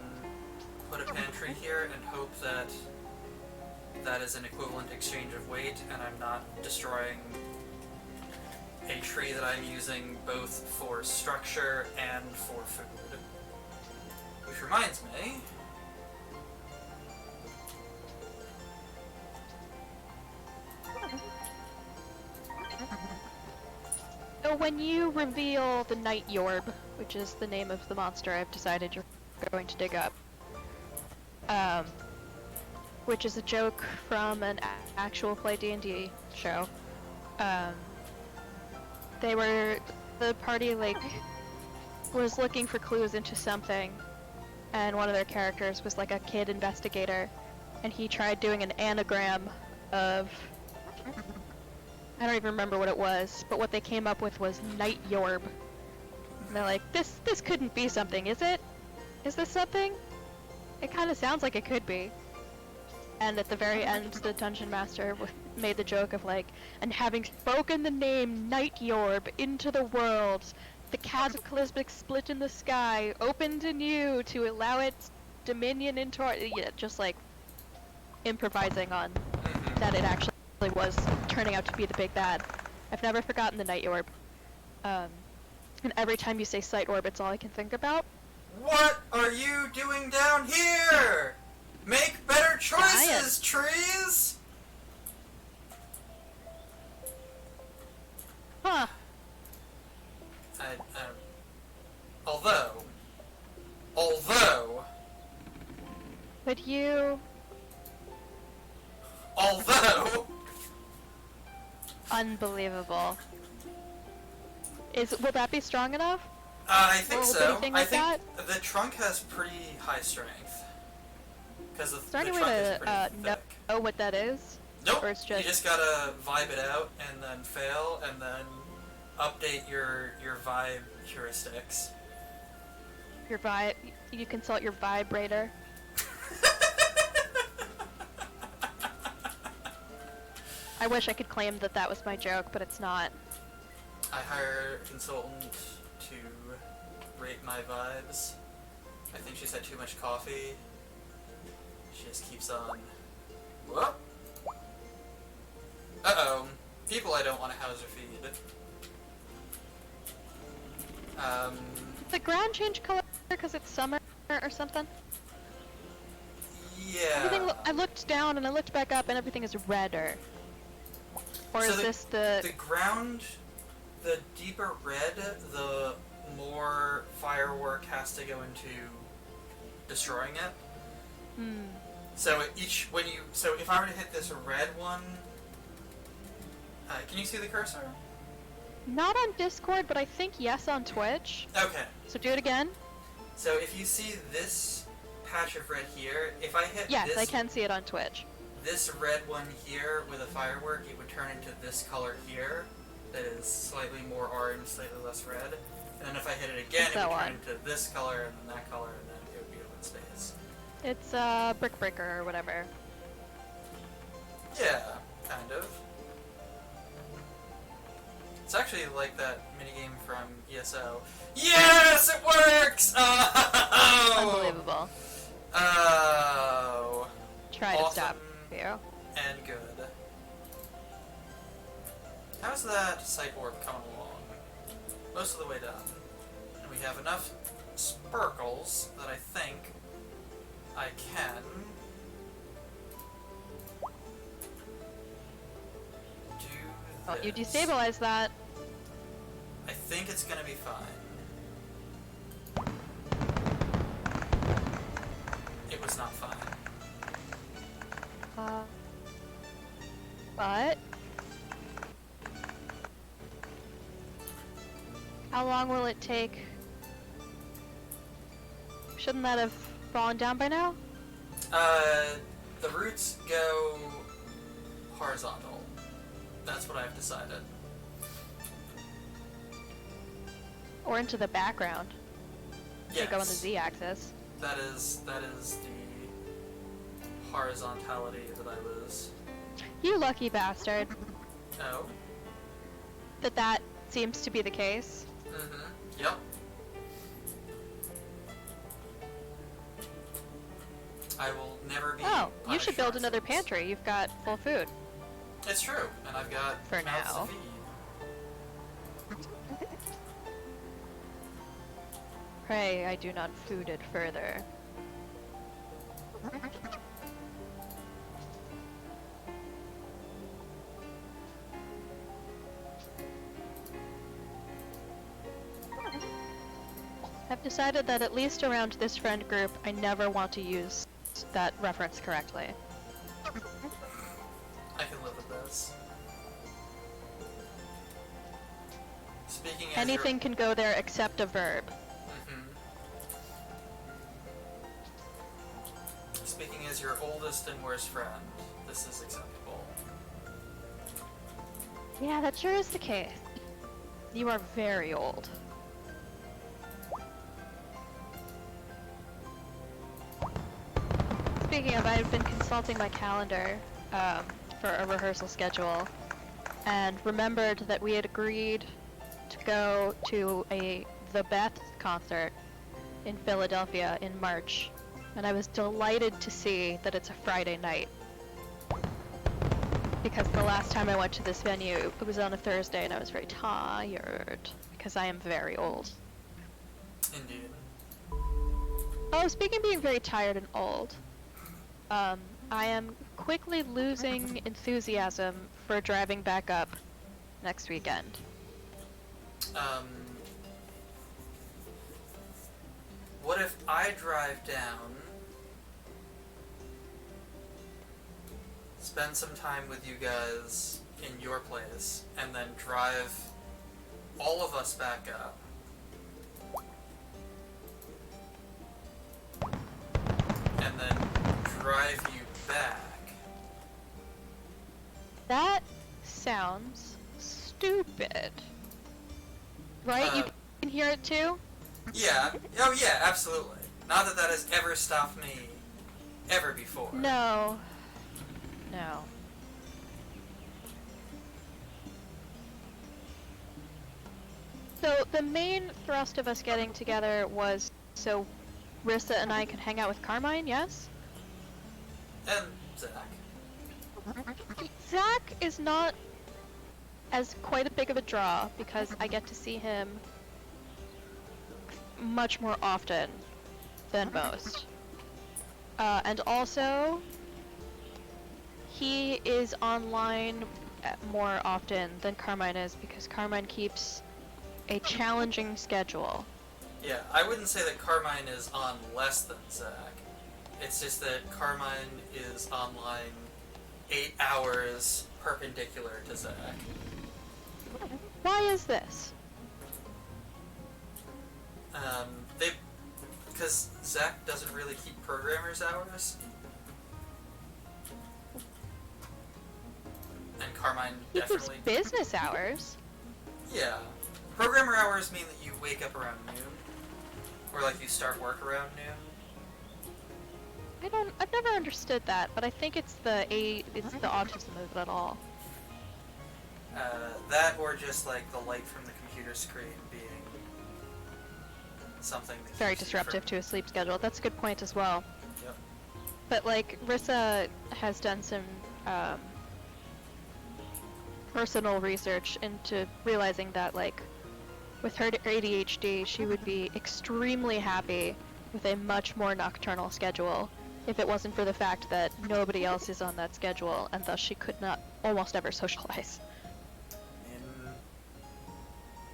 Speaker 2: put a pantry here and hope that that is an equivalent exchange of weight, and I'm not destroying a tree that I'm using both for structure and for food. Which reminds me...
Speaker 1: So when you reveal the Night Yorb, which is the name of the monster I've decided you're going to dig up, which is a joke from an actual play D&D show, the party, like, was looking for clues into something, and one of their characters was like a kid investigator, and he tried doing an anagram of... I don't even remember what it was, but what they came up with was Night Yorb. And they're like, this couldn't be something, is it? Is this something? It kind of sounds like it could be. And at the very end, the dungeon master made the joke of like, and having spoken the name Night Yorb into the world, the cataclysmic split in the sky opened anew to allow its dominion into our... Yeah, just like improvising on that it actually was turning out to be the big bad. I've never forgotten the Night Orb. And every time you say Sight Orb, it's all I can think about.
Speaker 2: What are you doing down here? Make better choices, trees!
Speaker 1: Huh.
Speaker 2: Although...
Speaker 1: But you...
Speaker 2: Although...
Speaker 1: Unbelievable. Will that be strong enough?
Speaker 2: I think
Speaker 1: Or
Speaker 2: so.
Speaker 1: anything
Speaker 2: I
Speaker 1: like
Speaker 2: think the trunk has pretty high strength. Because the
Speaker 1: Is there any
Speaker 2: trunk is
Speaker 1: way
Speaker 2: pretty
Speaker 1: to
Speaker 2: thick.
Speaker 1: know what that is?
Speaker 2: Nope.
Speaker 1: Or it's
Speaker 2: You just gotta vibe it out and then fail and then update your vibe heuristics.
Speaker 1: Your vibe... You consult your vibrator. I wish I could claim that that was my joke, but it's not.
Speaker 2: I hire a consultant to rate my vibes. I think she's had too much coffee. She just keeps on. Whoop! Uh-oh. People I don't want to house or feed.
Speaker 1: The ground changed color because it's summer or something?
Speaker 2: Yeah.
Speaker 1: I looked down and I looked back up and everything is redder. Or
Speaker 2: So
Speaker 1: is this the...
Speaker 2: The ground, the deeper red, the more firework has to go into destroying it.
Speaker 1: Hmm.
Speaker 2: So so if I were to hit this red one, can you see the cursor?
Speaker 1: Not on Discord, but I think yes on Twitch.
Speaker 2: Okay.
Speaker 1: So do it again.
Speaker 2: So if you see this patch of red here, if I hit
Speaker 1: Yes,
Speaker 2: this,
Speaker 1: I can see it on Twitch.
Speaker 2: this red one here with a firework, it would turn into this color here, that is slightly more orange, slightly less red. And then if I hit it again, it would turn into this color and then that color, and then it would be open space.
Speaker 1: It's Brick Breaker or whatever.
Speaker 2: Yeah, kind of. It's actually like that minigame from ESO. Yes, it works! Oh!
Speaker 1: Unbelievable.
Speaker 2: Oh.
Speaker 1: Try to stop you.
Speaker 2: And good. How's that site warp coming along? Most of the way done. And we have enough sparkles that I think I can do this.
Speaker 1: Well, you destabilize that.
Speaker 2: I think it's gonna be fine. It was not fine.
Speaker 1: But how long will it take? Shouldn't that have fallen down by now?
Speaker 2: The roots go horizontal. That's what I've decided.
Speaker 1: Or into the background?
Speaker 2: Yes.
Speaker 1: They go on the Z-axis.
Speaker 2: That is the horizontality that I was.
Speaker 1: You lucky bastard.
Speaker 2: Oh.
Speaker 1: That seems to be the case.
Speaker 2: Mm-hmm. Yep. I will never be.
Speaker 1: Oh, you should build
Speaker 2: punished for
Speaker 1: another
Speaker 2: instance.
Speaker 1: pantry. You've got full food.
Speaker 2: It's true, and I've got
Speaker 1: For
Speaker 2: mouths
Speaker 1: now.
Speaker 2: to feed.
Speaker 1: Pray I do not food it further. I've decided that at least around this friend group, I never want to use that reference correctly.
Speaker 2: I can live with this. Speaking as
Speaker 1: Anything can go there except a verb.
Speaker 2: Speaking as your oldest and worst friend, this is acceptable.
Speaker 1: Yeah, that sure is the case. You are very old. Speaking of, I've been consulting my calendar for a rehearsal schedule, and remembered that we had agreed to go to the Beth concert in Philadelphia in March, and I was delighted to see that it's a Friday night. Because the last time I went to this venue, it was on a Thursday, and I was very tired, because I am very old.
Speaker 2: Indeed.
Speaker 1: Oh, speaking of being very tired and old, I am quickly losing enthusiasm for driving back up next weekend.
Speaker 2: What if I drive down, spend some time with you guys in your place, and then drive all of us back up? And then drive you back.
Speaker 1: That sounds stupid. Right? You can hear it too?
Speaker 2: Yeah. Oh yeah, absolutely. Not that that has ever stopped me, ever before.
Speaker 1: No. No. So the main thrust of us getting together was so Rissa and I can hang out with Carmine, yes?
Speaker 2: And Zach.
Speaker 1: Zach is not as quite a big of a draw because I get to see him much more often than most. And also, he is online more often than Carmine is because Carmine keeps a challenging schedule.
Speaker 2: Yeah, I wouldn't say that Carmine is on less than Zach. It's just that Carmine is online 8 hours perpendicular to Zach.
Speaker 1: Why is this?
Speaker 2: Because Zach doesn't really keep programmer's hours. And Carmine
Speaker 1: He keeps
Speaker 2: definitely...
Speaker 1: business hours.
Speaker 2: Yeah. Programmer hours mean that you wake up around noon. Or like you start work around noon.
Speaker 1: I've never understood that, but I think it's the autism of it all.
Speaker 2: That or just like the light from the computer screen being something that
Speaker 1: Very
Speaker 2: keeps you
Speaker 1: disruptive to a sleep schedule. That's a good point as well.
Speaker 2: Yep.
Speaker 1: But like, Rissa has done some personal research into realizing that like, with her ADHD, she would be extremely happy with a much more nocturnal schedule if it wasn't for the fact that nobody else is on that schedule, and thus she could not almost ever socialize.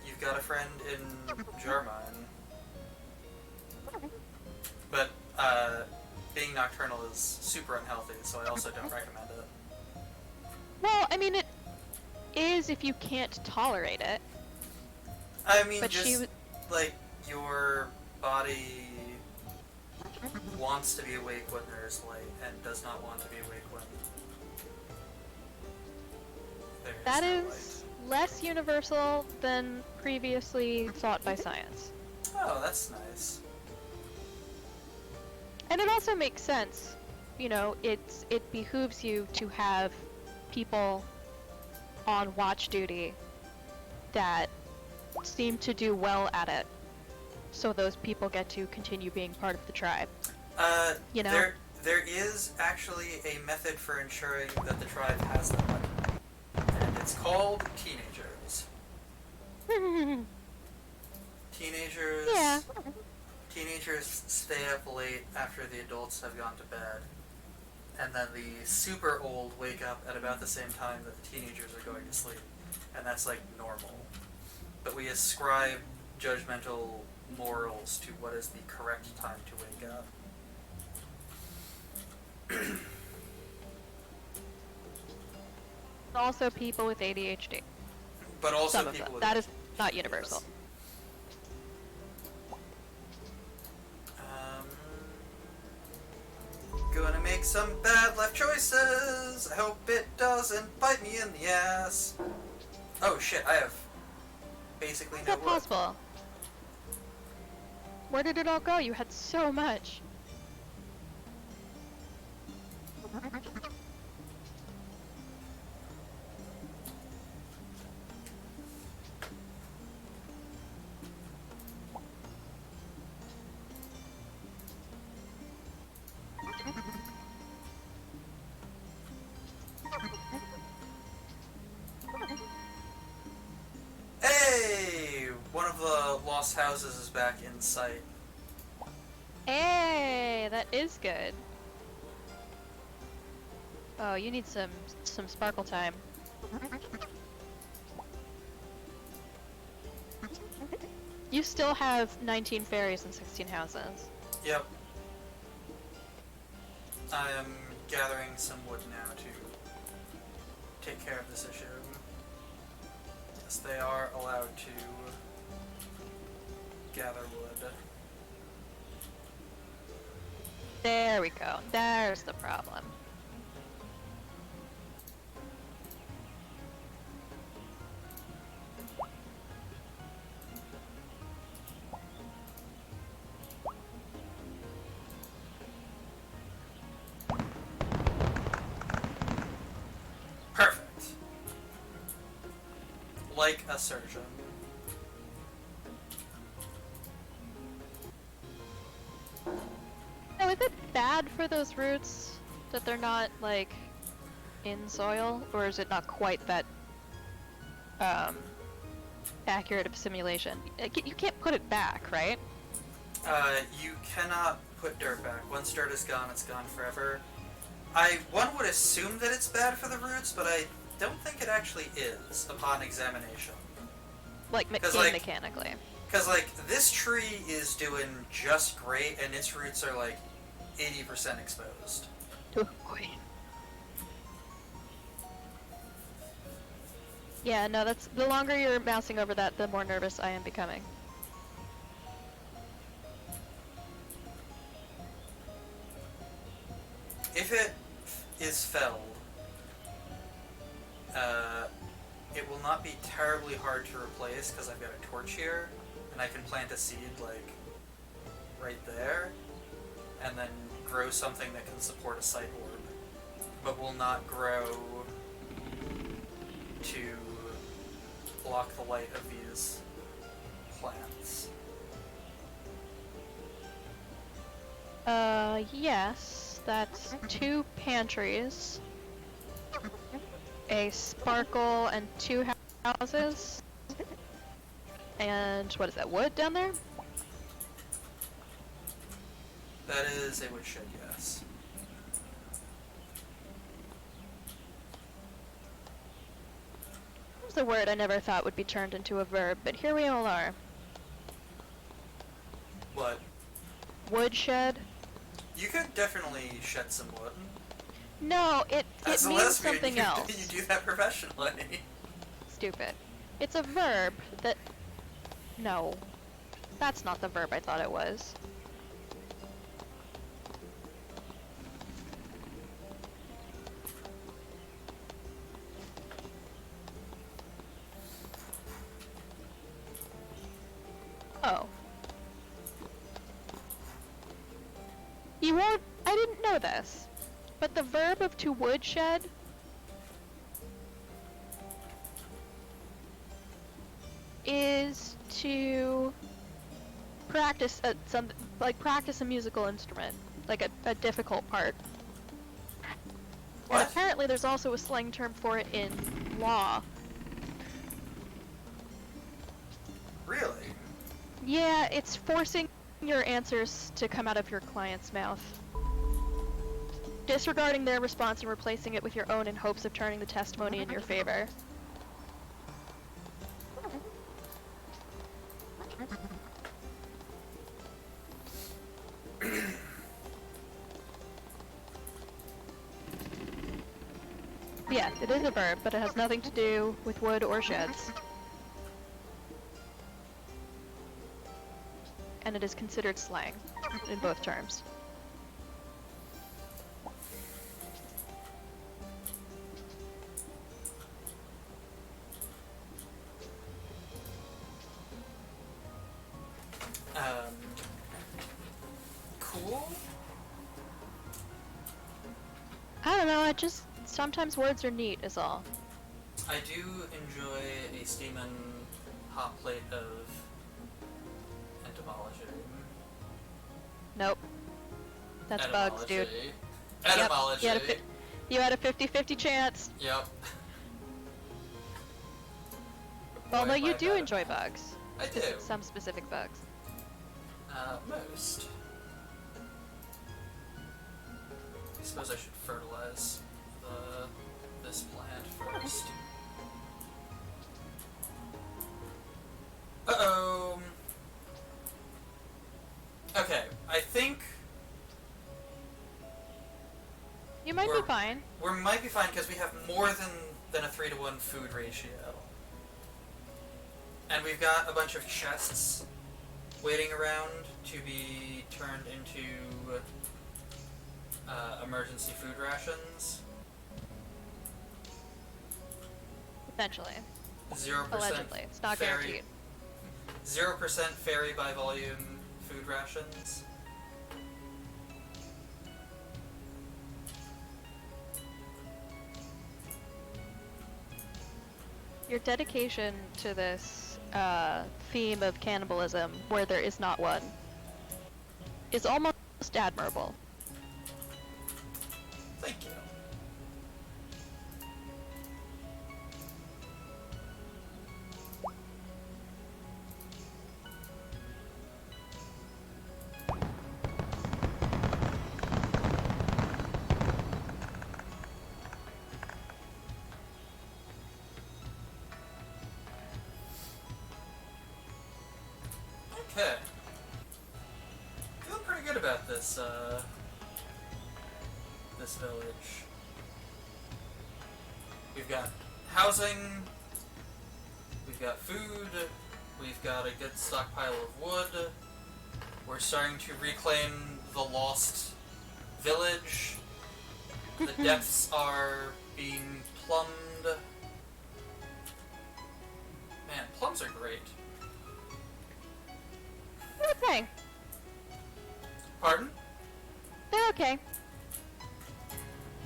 Speaker 2: You've got a friend in German. But being nocturnal is super unhealthy, so I also don't recommend it.
Speaker 1: Well, I mean, it is if you can't tolerate it.
Speaker 2: I mean,
Speaker 1: But
Speaker 2: just like your body wants to be awake when there's light and does not want to be awake when there's
Speaker 1: That
Speaker 2: no
Speaker 1: is less universal than previously thought by science.
Speaker 2: light. Oh, that's nice.
Speaker 1: And it also makes sense. You know, it behooves you to have people on watch duty that seem to do well at it, so those people get to continue being part of the tribe. You know?
Speaker 2: There is actually a method for ensuring that the tribe has that money. And it's called teenagers. Teenagers...
Speaker 1: Yeah.
Speaker 2: Teenagers stay up late after the adults have gone to bed. And then the super old wake up at about the same time that the teenagers are going to sleep. And that's like normal. But we ascribe judgmental morals to what is the correct time to wake up.
Speaker 1: Also people with ADHD.
Speaker 2: But also
Speaker 1: Some of
Speaker 2: people
Speaker 1: them.
Speaker 2: with
Speaker 1: That is not universal.
Speaker 2: Gonna make some bad life choices. I hope it doesn't bite me in the ass. Oh shit, I have basically
Speaker 1: Is
Speaker 2: no
Speaker 1: that
Speaker 2: wood.
Speaker 1: possible? Where did it all go? You had so much.
Speaker 2: Hey! One of the lost houses is back in sight.
Speaker 1: Hey, that is good. Oh, you need some sparkle time. You still have 19 fairies and 16 houses.
Speaker 2: Yep. I am gathering some wood now to take care of this issue. Yes, they are allowed to gather wood.
Speaker 1: There we go. There's the problem.
Speaker 2: Perfect. Like a surgeon.
Speaker 1: is it bad for those roots that they're not, like, in soil? Or is it not quite that, accurate of simulation? You can't put it back, right?
Speaker 2: You cannot put dirt back. Once dirt is gone, it's gone forever. One would assume that it's bad for the roots, but I don't think it actually is upon examination.
Speaker 1: Like, mechanically.
Speaker 2: Because, like, this tree is doing just great, and its roots are, like, 80% exposed.
Speaker 1: Oh, boy. Yeah, no, that's... The longer you're mousing over that, the more nervous I am becoming.
Speaker 2: If it is felled, it will not be terribly hard to replace, because I've got a torch here, and I can plant a seed, like, right there, and then grow something that can support a sight orb, but will not grow to block the light of these plants.
Speaker 1: Yes, that's 2 pantries, a sparkle, and 2 houses. And what is that, wood down there?
Speaker 2: That is a woodshed, yes.
Speaker 1: What's the word I never thought would be turned into a verb, but here we all are.
Speaker 2: What?
Speaker 1: Woodshed?
Speaker 2: You could definitely shed some wood.
Speaker 1: No, it
Speaker 2: As a
Speaker 1: means
Speaker 2: lesbian,
Speaker 1: something else.
Speaker 2: You do that professionally.
Speaker 1: Stupid. It's a verb that... No. That's not the verb I thought it was. Oh. You won't... I didn't know this. But the verb of to woodshed is to practice practice a musical instrument, like a difficult part.
Speaker 2: What?
Speaker 1: And apparently there's also a slang term for it in law.
Speaker 2: Really?
Speaker 1: Yeah, it's forcing your answers to come out of your client's mouth. Disregarding their response and replacing it with your own in hopes of turning the testimony in your favor. Yeah, it is a verb, but it has nothing to do with wood or sheds. And it is considered slang in both terms.
Speaker 2: Cool?
Speaker 1: I don't know, I just... Sometimes words are neat, is all.
Speaker 2: I do enjoy a steaming hot plate of entomology.
Speaker 1: Nope. That's bugs, dude.
Speaker 2: Etymology.
Speaker 1: Yep, you had a 50-50 chance.
Speaker 2: Yep.
Speaker 1: Well,
Speaker 2: Boy,
Speaker 1: no,
Speaker 2: am
Speaker 1: you
Speaker 2: I
Speaker 1: do
Speaker 2: bad.
Speaker 1: enjoy bugs.
Speaker 2: I do.
Speaker 1: Some specific bugs.
Speaker 2: Most. I suppose I should fertilize this plant first. Uh-oh. Okay, I think
Speaker 1: You might be fine.
Speaker 2: we might be fine because we have more than a 3-to-1 food ratio. And we've got a bunch of chests waiting around to be turned into emergency food rations.
Speaker 1: Essentially.
Speaker 2: 0%
Speaker 1: Allegedly. It's not
Speaker 2: fairy,
Speaker 1: guaranteed.
Speaker 2: 0% fairy by volume food rations.
Speaker 1: Your dedication to this theme of cannibalism, where there is not one, is almost admirable.
Speaker 2: Thank you. Okay. Feeling pretty good about this, this village. We've got housing, we've got food, we've got a good stockpile of wood, we're starting to reclaim the lost village, the depths are being plumbed. Man, plums are great.
Speaker 1: They're okay.
Speaker 2: Pardon?
Speaker 1: They're okay.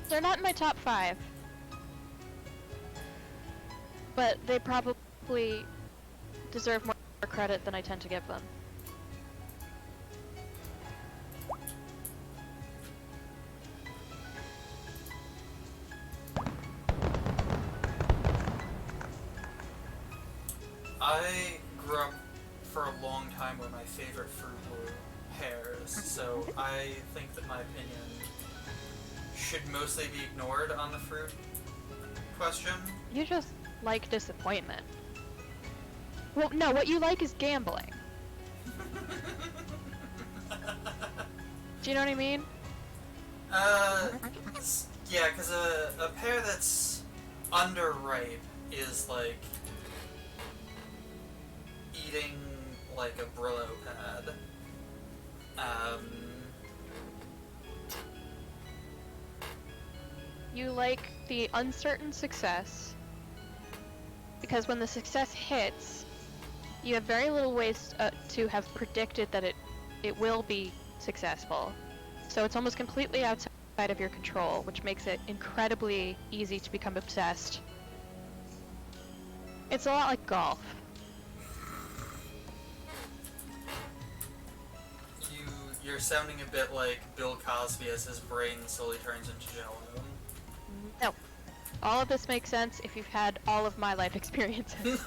Speaker 1: They're not in my top 5. But they probably deserve more credit than I tend to give them.
Speaker 2: I grew up for a long time where my favorite fruit were pears, so I think that my opinion should mostly be ignored on the fruit question.
Speaker 1: You just like disappointment. Well, no, what you like is gambling. Do you know what I mean?
Speaker 2: Yeah, because a pear that's underripe is like eating like a Brillo pad.
Speaker 1: You like the uncertain success, because when the success hits, you have very little ways to have predicted that it will be successful. So it's almost completely outside of your control, which makes it incredibly easy to become obsessed. It's a lot like golf.
Speaker 2: You're sounding a bit like Bill Cosby as his brain slowly turns into jello.
Speaker 1: No. All of this makes sense if you've had all of my life experiences.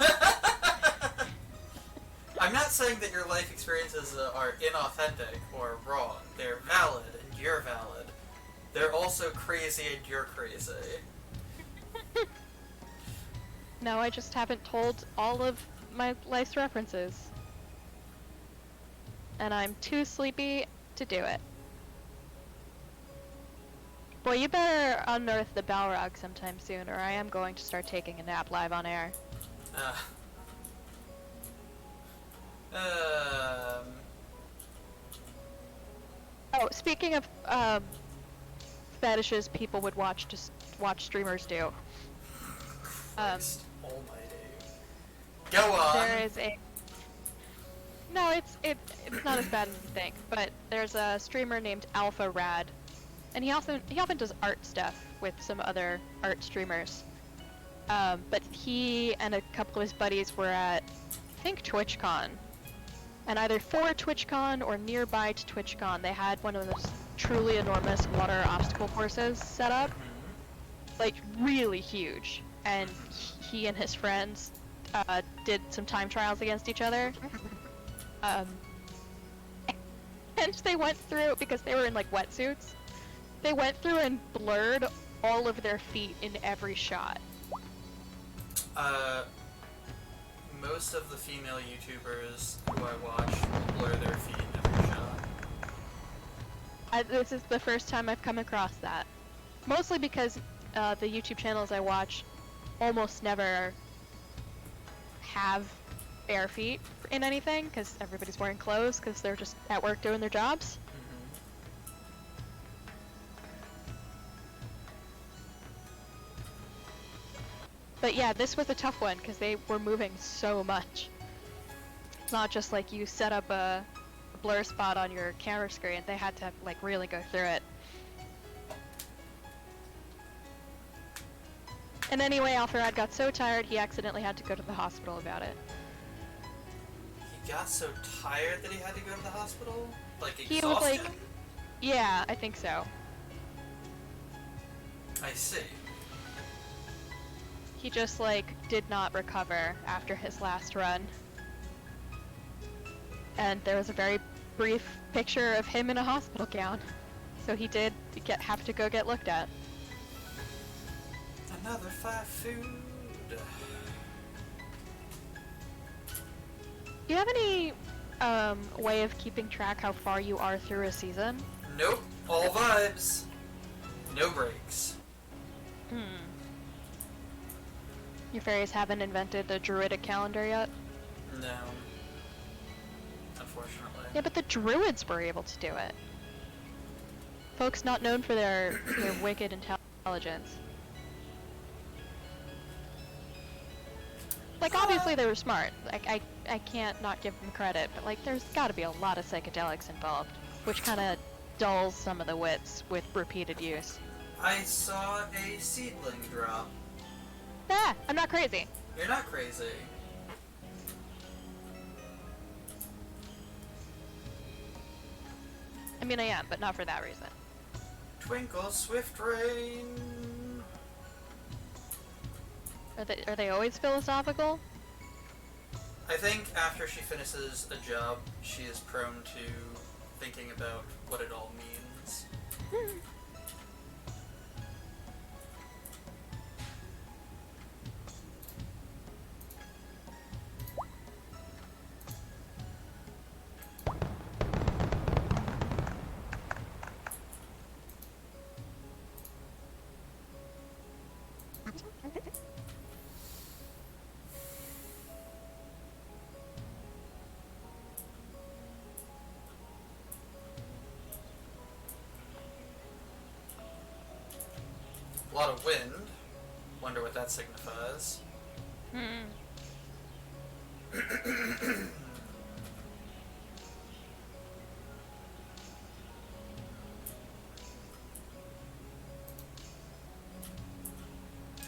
Speaker 2: I'm not saying that your life experiences are inauthentic or wrong. They're valid, and you're valid. They're also crazy, and you're crazy.
Speaker 1: No, I just haven't told all of my life's references. And I'm too sleepy to do it. Boy, you better unearth the Balrog sometime soon, or I am going to start taking a nap live on air. Oh, speaking of fetishes people would watch streamers do.
Speaker 2: Christ almighty. Go on!
Speaker 1: There is a... No, it's not as bad as you think, but there's a streamer named Alpha Rad, and he often does art stuff with some other art streamers. But he and a couple of his buddies were at, I think, TwitchCon. And either for TwitchCon or nearby to TwitchCon, they had one of those truly enormous water obstacle courses set up. Like, really huge. And he and his friends did some time trials against each other. And they went through, because they were in like wetsuits, they went through and blurred all of their feet in every shot.
Speaker 2: Most of the female YouTubers who I watch will blur their feet in every shot.
Speaker 1: This is the first time I've come across that. Mostly because the YouTube channels I watch almost never have bare feet in anything, because everybody's wearing clothes because they're just at work doing their jobs. But yeah, this was a tough one because they were moving so much. It's not just like you set up a blur spot on your camera screen, they had to like really go through it. And anyway, Alfred got so tired he accidentally had to go to the hospital about it.
Speaker 2: He got so tired that he had to go to the hospital? Like exhausted?
Speaker 1: He was like, yeah, I think so.
Speaker 2: I see.
Speaker 1: He just, like, did not recover after his last run. And there was a very brief picture of him in a hospital gown. So he did have to go get looked at.
Speaker 2: Another 5 food.
Speaker 1: Do you have any way of keeping track how far you are through a season?
Speaker 2: Nope. All vibes. No breaks.
Speaker 1: Your fairies haven't invented a druidic calendar yet?
Speaker 2: No. Unfortunately.
Speaker 1: Yeah, but the druids were able to do it. Folks not known for their wicked intelligence. Like, obviously they were smart. Like, I can't not give them credit, but like, there's gotta be a lot of psychedelics involved, which kinda dulls some of the wits with repeated use.
Speaker 2: I saw a seedling drop.
Speaker 1: Ah, I'm not crazy.
Speaker 2: You're not crazy.
Speaker 1: I mean, I am, but not for that reason.
Speaker 2: Twinkle, Swiftrain.
Speaker 1: Are they always philosophical?
Speaker 2: I think after she finishes a job, she is prone to thinking about what it all means. A lot of wind. Wonder what that signifies.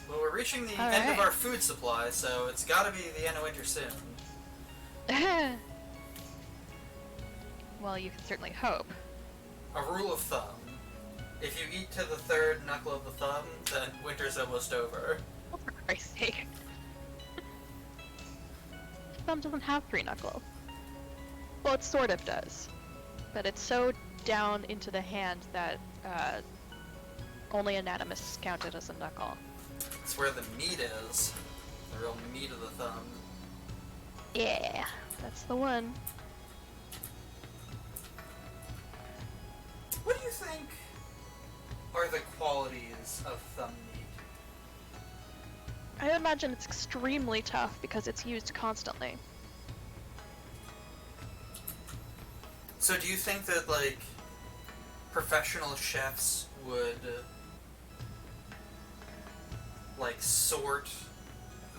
Speaker 2: Well, we're reaching the end of our food supply, so it's gotta be the end of winter soon.
Speaker 1: Well, you can certainly hope.
Speaker 2: A rule of thumb. If you eat to the third knuckle of the thumb, then winter's almost over.
Speaker 1: Oh, for Christ's sake. Thumb doesn't have 3 knuckles. Well, it sort of does. But it's so down into the hand that only anatomists is counted as a knuckle.
Speaker 2: It's where the meat is. The real meat of the thumb.
Speaker 1: Yeah, that's the one.
Speaker 2: What do you think are the qualities of thumb meat?
Speaker 1: I imagine it's extremely tough because it's used constantly.
Speaker 2: So do you think that, like, professional chefs would, like, sort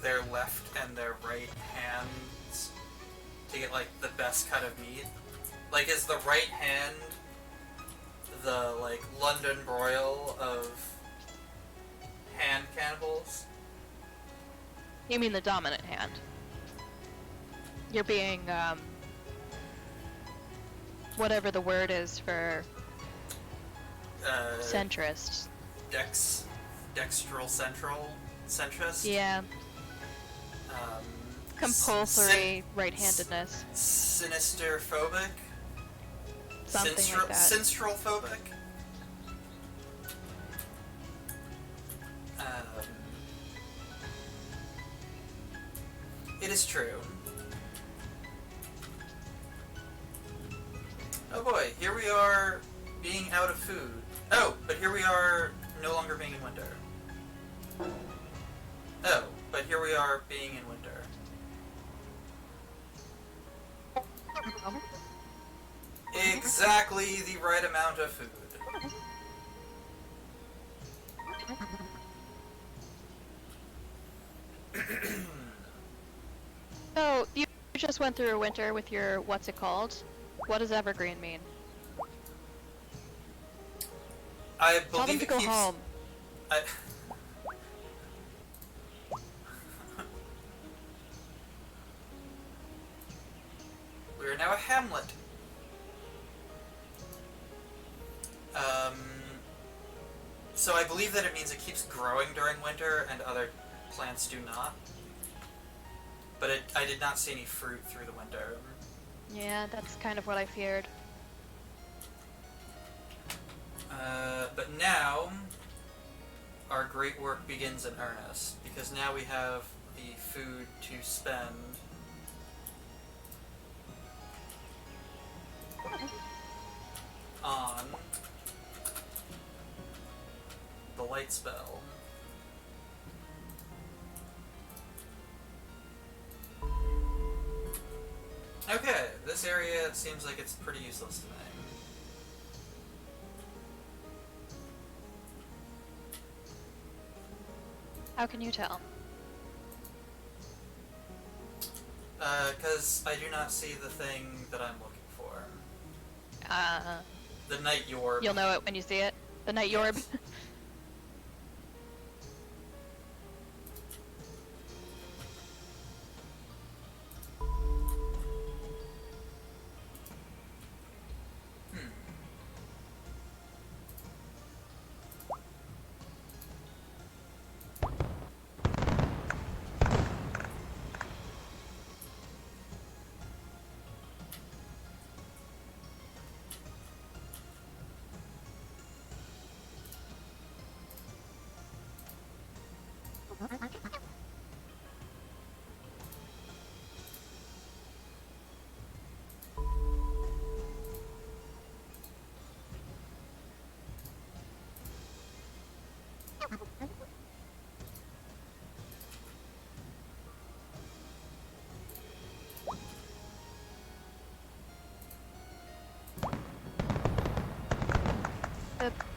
Speaker 2: their left and their right hands to get, like, the best cut of meat? Like, is the right hand the, like, London broil of hand cannibals?
Speaker 1: You mean the dominant hand. You're being, whatever the word is for centrist.
Speaker 2: Dextral centrist?
Speaker 1: Yeah. Compulsory right-handedness.
Speaker 2: Sinister phobic?
Speaker 1: Something like that.
Speaker 2: Sinstral phobic? It is true. Oh boy, here we are being out of food. Oh, but here we are no longer being in winter. Oh, but here we are being in winter. Exactly the right amount of food.
Speaker 1: So, you just went through a winter with your, what's it called? What does evergreen mean?
Speaker 2: I
Speaker 1: Tell them
Speaker 2: believe
Speaker 1: to
Speaker 2: it
Speaker 1: go
Speaker 2: keeps...
Speaker 1: home.
Speaker 2: We are now a hamlet. So I believe that it means it keeps growing during winter and other plants do not. But I did not see any fruit through the winter.
Speaker 1: Yeah, that's kind of what I feared.
Speaker 2: But now, our great work begins in earnest, because now we have the food to spend on the light spell. Okay, this area seems like it's pretty useless to me.
Speaker 1: How can you tell?
Speaker 2: Because I do not see the thing that I'm looking for. The night orb.
Speaker 1: You'll know it when you see it. The night orb.
Speaker 2: Yes.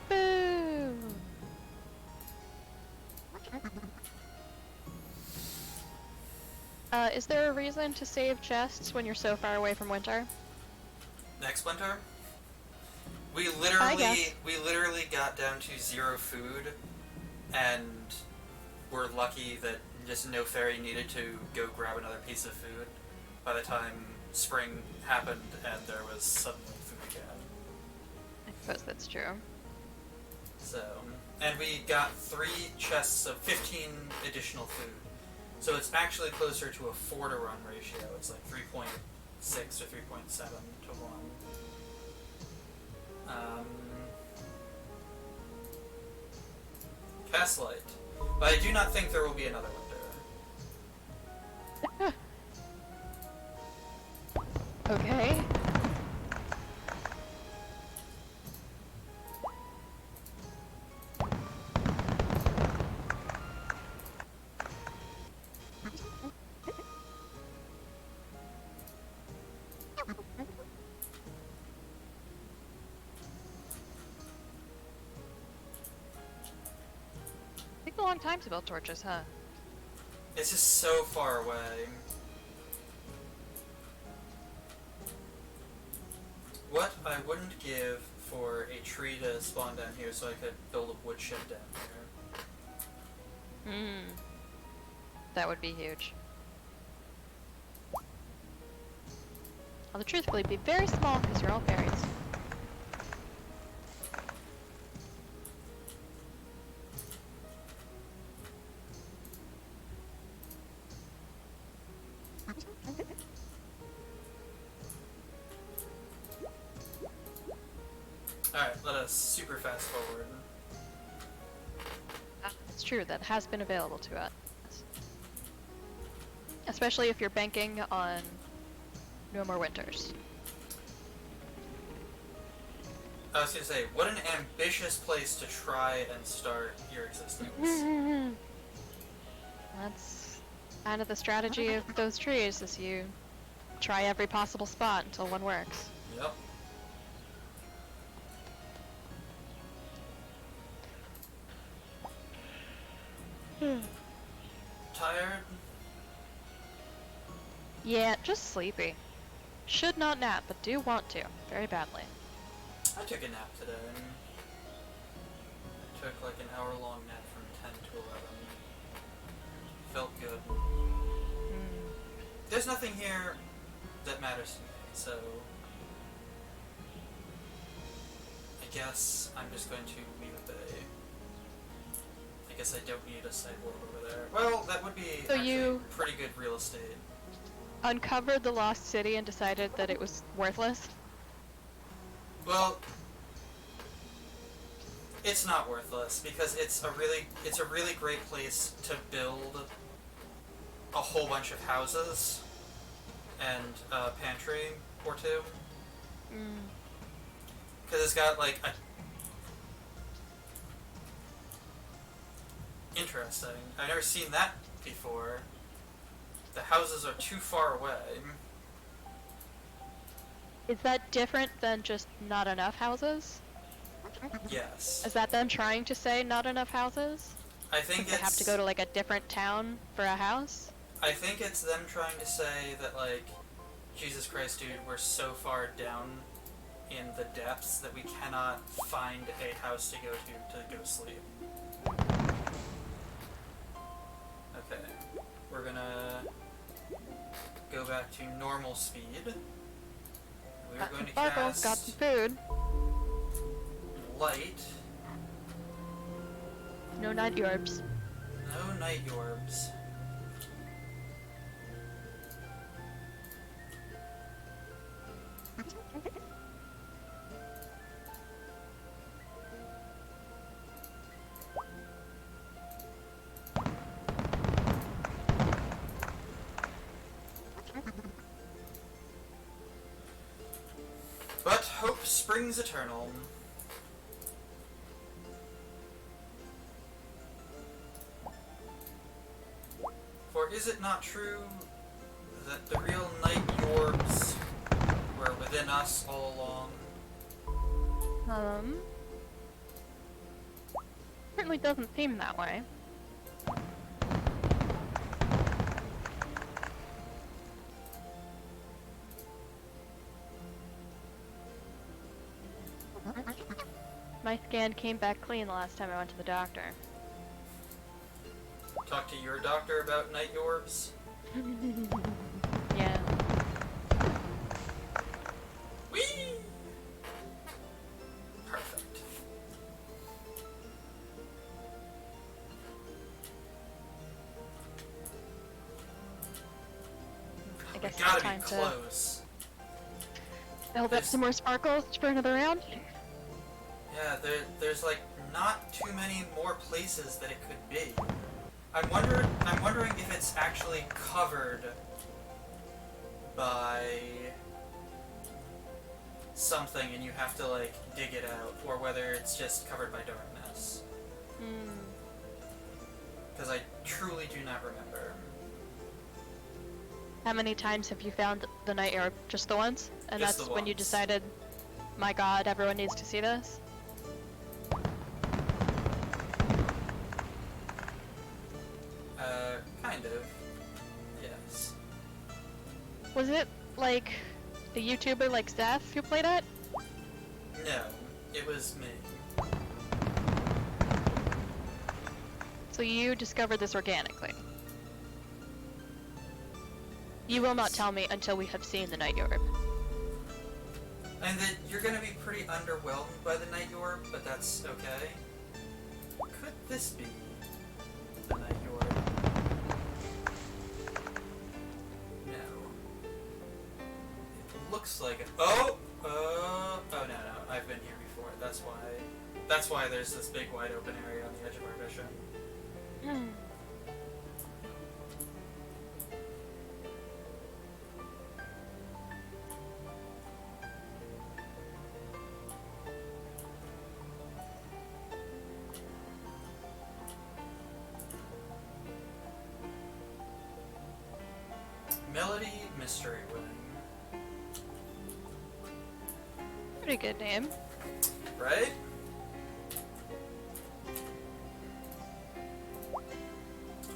Speaker 1: Boom! Is there a reason to save chests when you're so far away from winter?
Speaker 2: Next winter?
Speaker 1: I guess.
Speaker 2: We literally got down to 0 food, and we're lucky that just no fairy needed to go grab another piece of food by the time spring happened and there was suddenly food again.
Speaker 1: I suppose that's true.
Speaker 2: So, and we got 3 chests of 15 additional food. So it's actually closer to a 4 to 1 ratio. It's like 3.6 or 3.7 to 1. Cast light. But I do not think there will be another winter.
Speaker 1: Okay. Takes a long time to build torches, huh?
Speaker 2: It's just so far away. What I wouldn't give for a tree to spawn down here so I could build a woodshed down here.
Speaker 1: That would be huge. Although truthfully, it'd be very small because you're all fairies.
Speaker 2: Alright, let us super fast forward.
Speaker 1: It's true, that has been available to us. Especially if you're banking on no more winters.
Speaker 2: I was gonna say, what an ambitious place to try and start your existence.
Speaker 1: That's kind of the strategy of those trees, is you try every possible spot until one works.
Speaker 2: Yep. Tired?
Speaker 1: Yeah, just sleepy. Should not nap, but do want to, very badly.
Speaker 2: I took a nap today. I took like an hour-long nap from 10 to 11. Felt good. There's nothing here that matters to me, so I guess I'm just going to leave it be. guess I don't need a sideboard over there. Well, that would be
Speaker 1: So
Speaker 2: actually
Speaker 1: you-
Speaker 2: pretty good real estate.
Speaker 1: Uncovered the lost city and decided that it was worthless.
Speaker 2: Well, it's not worthless because it's a really great place to build a whole bunch of houses and a pantry or two. Because it's got like a... Interesting. I've never seen that before. The houses are too far away.
Speaker 1: Is that different than just not enough houses?
Speaker 2: Yes.
Speaker 1: Is that them trying to say not enough houses?
Speaker 2: I think
Speaker 1: Since they have to go to like a different town for a house?
Speaker 2: I think it's them trying to say that, like, Jesus Christ, dude, we're so far down in the depths that we cannot find a house to go sleep. Okay. We're gonna go back to normal speed. We're
Speaker 1: Got
Speaker 2: going
Speaker 1: some
Speaker 2: to
Speaker 1: sparkles,
Speaker 2: cast
Speaker 1: got some food.
Speaker 2: light.
Speaker 1: No night orbs.
Speaker 2: No night orbs. But hope springs eternal. For is it not true that the real night orbs were within us all along?
Speaker 1: Certainly doesn't seem that way. My scan came back clean the last time I went to the doctor.
Speaker 2: Talk to your doctor about night orbs?
Speaker 1: Yeah.
Speaker 2: Whee! Perfect.
Speaker 1: I guess
Speaker 2: We gotta
Speaker 1: it's time
Speaker 2: be
Speaker 1: to
Speaker 2: close.
Speaker 1: build up
Speaker 2: There's-
Speaker 1: some more sparkles for another round.
Speaker 2: Yeah, there's like not too many more places that it could be. I'm wondering if it's actually covered by something and you have to like dig it out, or whether it's just covered by darkness. Because I truly do not remember.
Speaker 1: How many times have you found the night orb? Just the once? And
Speaker 2: Just
Speaker 1: that's
Speaker 2: the
Speaker 1: when you
Speaker 2: once.
Speaker 1: decided, my god, everyone needs to see this?
Speaker 2: Kind of. Yes.
Speaker 1: Was it like the YouTuber like Seth who played it?
Speaker 2: No, it was me.
Speaker 1: So you discovered this organically. You will not tell me until we have seen the night orb.
Speaker 2: And that you're gonna be pretty underwhelmed by the night orb, but that's okay. Could this be the night orb? No. It looks like it. Oh no, I've been here before. That's why there's this big wide open area on the edge of our mission. Melody Mystery Wing.
Speaker 1: Pretty good name.
Speaker 2: Right?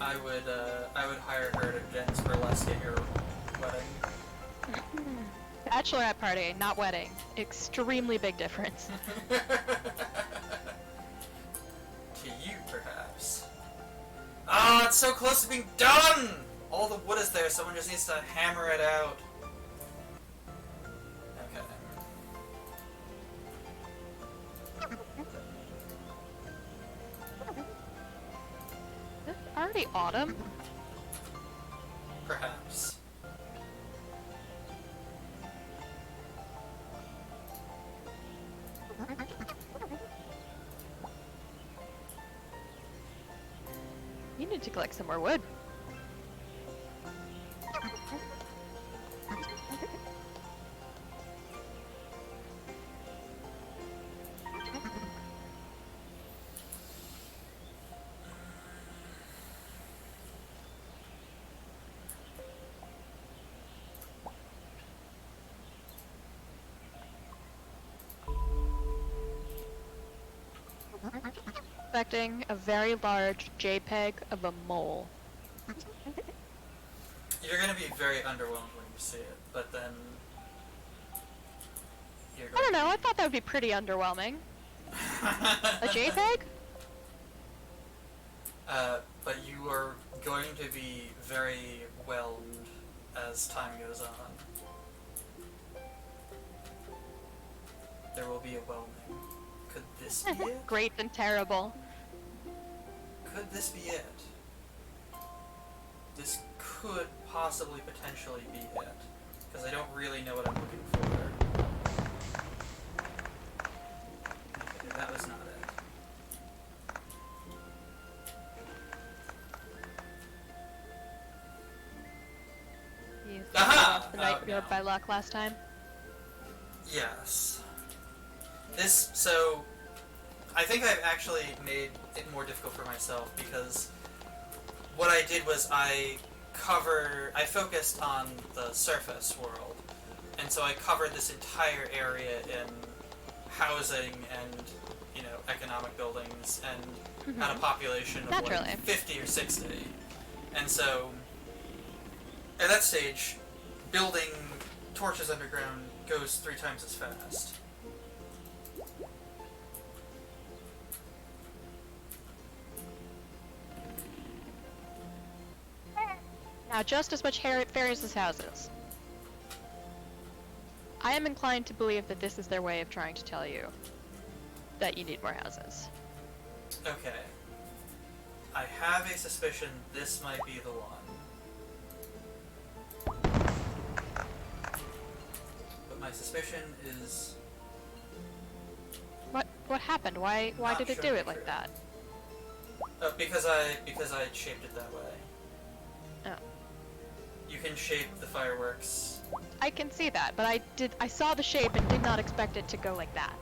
Speaker 2: I would hire her to dance burlesque at your wedding.
Speaker 1: Bachelorette party, not wedding. Extremely big difference.
Speaker 2: To you, perhaps. Ah, it's so close to being done! All the wood is there, someone just needs to hammer it out. Okay.
Speaker 1: already autumn?
Speaker 2: Perhaps.
Speaker 1: You need to collect some more wood. Expecting a very large JPEG of a mole.
Speaker 2: You're gonna be very underwhelmed when you see it, but then you're
Speaker 1: I
Speaker 2: going
Speaker 1: don't know, I thought that would be pretty underwhelming. A JPEG?
Speaker 2: But you are going to be very whelmed as time goes on. There will be a whelming. Could this be it?
Speaker 1: Great and terrible.
Speaker 2: Could this be it? This could possibly potentially be it. Because I don't really know what I'm looking for. Okay, that was not it.
Speaker 1: You
Speaker 2: Aha!
Speaker 1: lost the night
Speaker 2: Oh, no.
Speaker 1: by luck last time.
Speaker 2: Yes. So, I think I've actually made it more difficult for myself because what I did was I focused on the surface world, and so I covered this entire area in housing and, you know, economic buildings, and had a population of like 50 or 60. And so, at that stage, building torches underground goes 3 times as fast.
Speaker 1: Now, just as much fairies as houses. I am inclined to believe that this is their way of trying to tell you that you need more houses.
Speaker 2: Okay. I have a suspicion this might be the one. But my suspicion is...
Speaker 1: What happened? Why did it do it like that?
Speaker 2: Because I shaped it that way.
Speaker 1: Oh.
Speaker 2: You can shape the fireworks.
Speaker 1: I can see that, but I saw the shape and did not expect it to go like that.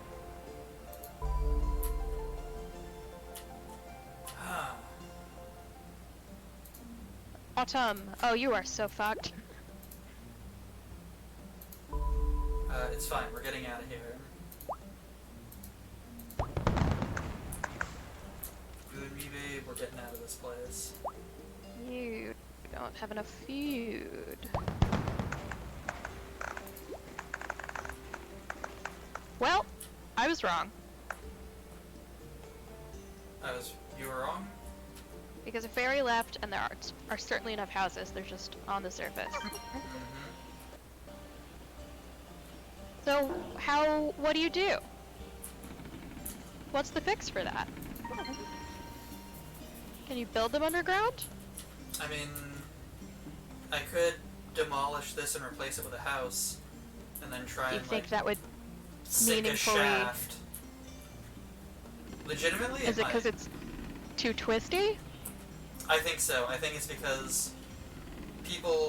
Speaker 1: Autumn. Oh, you are so fucked.
Speaker 2: It's fine, we're getting out of here. You and me, babe, we're getting out of this place.
Speaker 1: You don't have enough food. Well, I was wrong.
Speaker 2: You were wrong?
Speaker 1: Because a fairy left, and there are certainly enough houses, they're just on the surface. So, what do you do? What's the fix for that? Can you build them underground?
Speaker 2: I mean, I could demolish this and replace it with a house, and then try
Speaker 1: Do you
Speaker 2: and,
Speaker 1: think
Speaker 2: like,
Speaker 1: that would
Speaker 2: sink a
Speaker 1: meaningfully...
Speaker 2: shaft. Legitimately,
Speaker 1: Is it because it's too twisty?
Speaker 2: I think so. I think it's because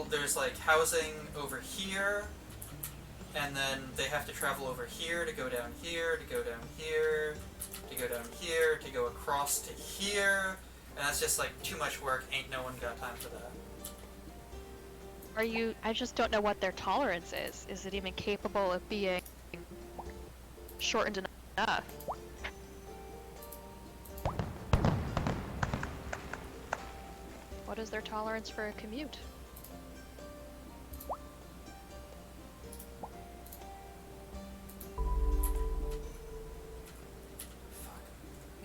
Speaker 2: there's like housing over here, and then they have to travel over here to go down here, to go down here, to go down here, to go across to here, and that's just like too much work. Ain't no one got time for that.
Speaker 1: I just don't know what their tolerance is. Is it even capable of being shortened enough? What is their tolerance for a commute?
Speaker 2: Fuck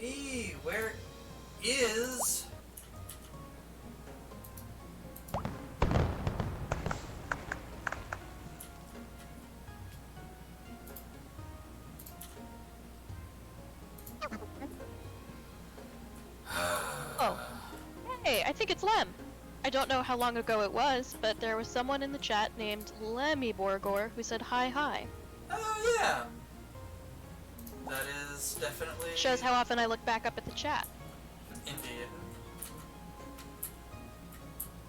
Speaker 2: me, where is...
Speaker 1: Oh. Hey, I think it's Lem. I don't know how long ago it was, but there was someone in the chat named Lemmy Borgor who said hi.
Speaker 2: Oh, yeah. That is definitely...
Speaker 1: Shows how often I look back up at the chat.
Speaker 2: Indeed.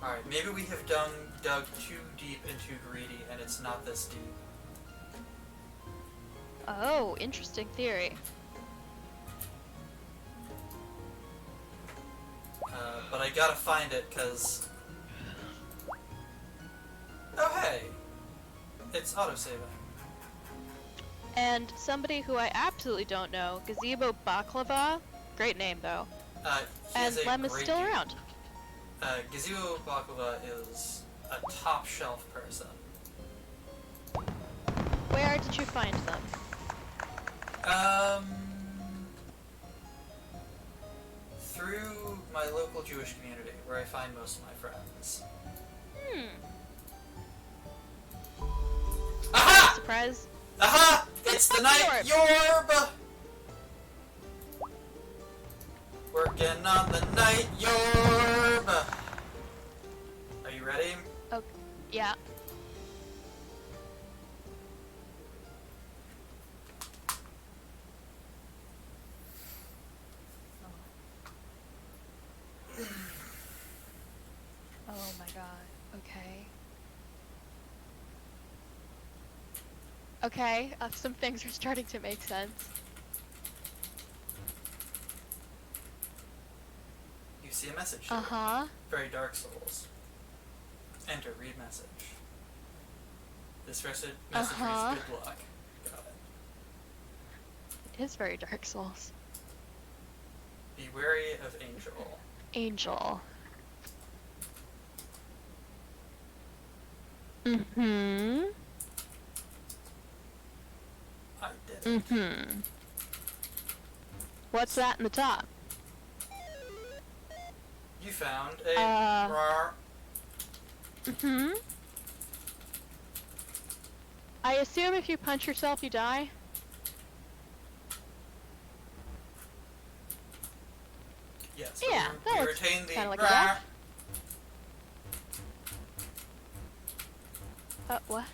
Speaker 2: Alright, maybe we have dug too deep and too greedy, and it's not this deep.
Speaker 1: Oh, interesting theory.
Speaker 2: But I gotta find it, cause... Oh, hey! It's autosaving.
Speaker 1: And somebody who I absolutely don't know, Gazebo Baklava. Great name, though. And Lem is still around.
Speaker 2: Gazebo Baklava is a top shelf person.
Speaker 1: Where did you find them?
Speaker 2: Through my local Jewish community, where I find most of my friends. Aha!
Speaker 1: Surprise.
Speaker 2: Aha! It's the night yorb! Working on the night yorb! Are you ready?
Speaker 1: Oh, yeah. Oh my god. Okay. Okay, some things are starting to make sense.
Speaker 2: You see a message here.
Speaker 1: Uh-huh.
Speaker 2: Very Dark Souls. Enter, read message. This message reads good luck. Got it.
Speaker 1: It is very Dark Souls.
Speaker 2: Be wary of Angel.
Speaker 1: Angel. Mm-hmm.
Speaker 2: I did it.
Speaker 1: Mm-hmm. What's that in the top?
Speaker 2: You found a
Speaker 1: Mm-hmm. I assume if you punch yourself, you die?
Speaker 2: Yes.
Speaker 1: Yeah,
Speaker 2: we
Speaker 1: that looks
Speaker 2: retain the
Speaker 1: kinda like a death. What?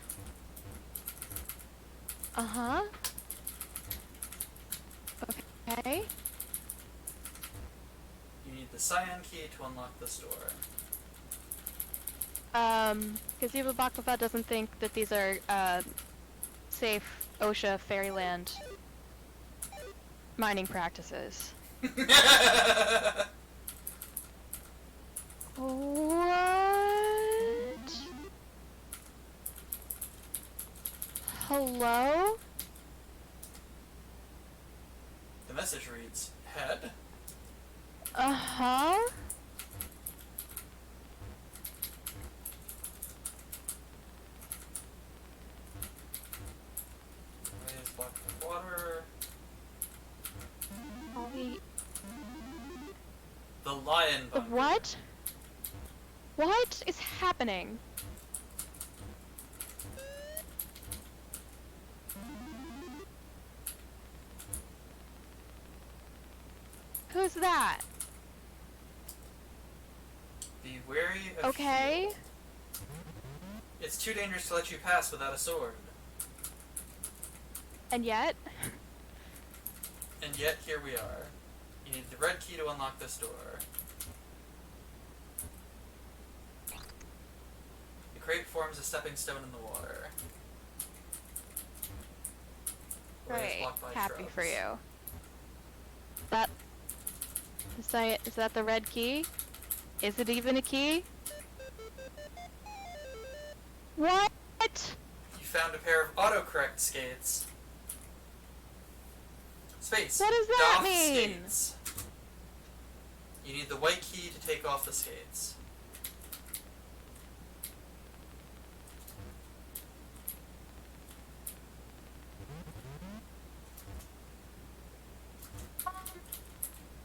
Speaker 1: Uh-huh. Okay.
Speaker 2: You need the cyan key to unlock this door.
Speaker 1: Gazebo Baklava doesn't think that these are, safe OSHA Fairyland mining practices. What? Hello?
Speaker 2: The message reads, head.
Speaker 1: Uh-huh.
Speaker 2: Raise block of water. The lion bunker.
Speaker 1: What? What is happening? Who's that?
Speaker 2: Be wary of
Speaker 1: Okay.
Speaker 2: shield. It's too dangerous to let you pass without a sword.
Speaker 1: And yet?
Speaker 2: And yet, here we are. You need the red key to unlock this door. The crate forms a stepping stone in the water. The way is
Speaker 1: Great.
Speaker 2: blocked by
Speaker 1: Happy
Speaker 2: shrubs.
Speaker 1: for you. Is that the red key? Is it even a key? What?
Speaker 2: You found a pair of autocorrect skates. Space.
Speaker 1: What does that
Speaker 2: Doff
Speaker 1: mean?
Speaker 2: Skates. You need the white key to take off the skates.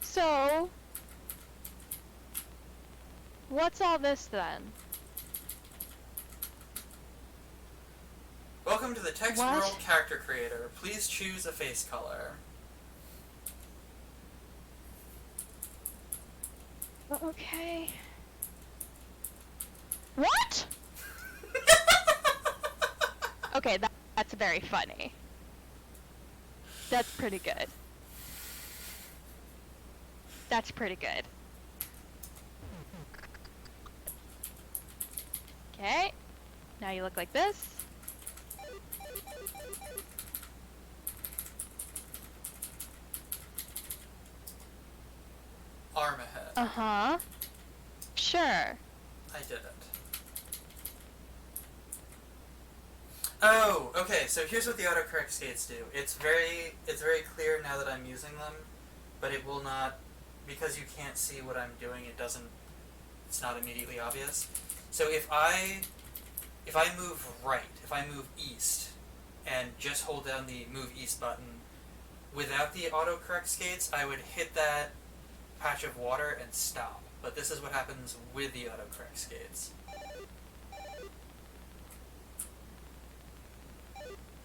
Speaker 1: So, what's all this then?
Speaker 2: Welcome to the Text
Speaker 1: What?
Speaker 2: World Character Creator. Please choose a face color.
Speaker 1: Okay. What? Okay, that's very funny. That's pretty good. That's pretty good. Okay. Now you look like this.
Speaker 2: Arm ahead.
Speaker 1: Uh-huh. Sure.
Speaker 2: I did it. Oh, okay, so here's what the autocorrect skates do. It's very clear now that I'm using them, but it will not, because you can't see what I'm doing, it's not immediately obvious. So if I move right, if I move east, and just hold down the move east button, without the autocorrect skates, I would hit that patch of water and stop. But this is what happens with the autocorrect skates.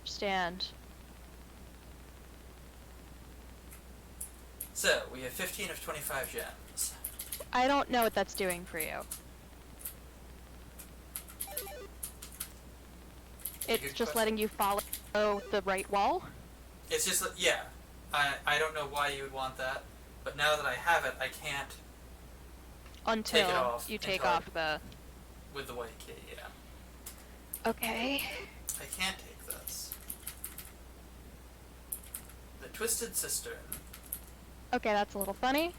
Speaker 1: Understand.
Speaker 2: So, we have 15 of 25 gems.
Speaker 1: I don't know what that's doing for you. It's
Speaker 2: Good
Speaker 1: just
Speaker 2: question.
Speaker 1: letting you follow the right wall?
Speaker 2: It's just, yeah. I don't know why you would want that, but now that I have it, I can't
Speaker 1: Until
Speaker 2: take it off
Speaker 1: you take
Speaker 2: until
Speaker 1: off the...
Speaker 2: with the white key, yeah.
Speaker 1: Okay.
Speaker 2: I can't take this. The Twisted Cistern.
Speaker 1: Okay, that's a little funny.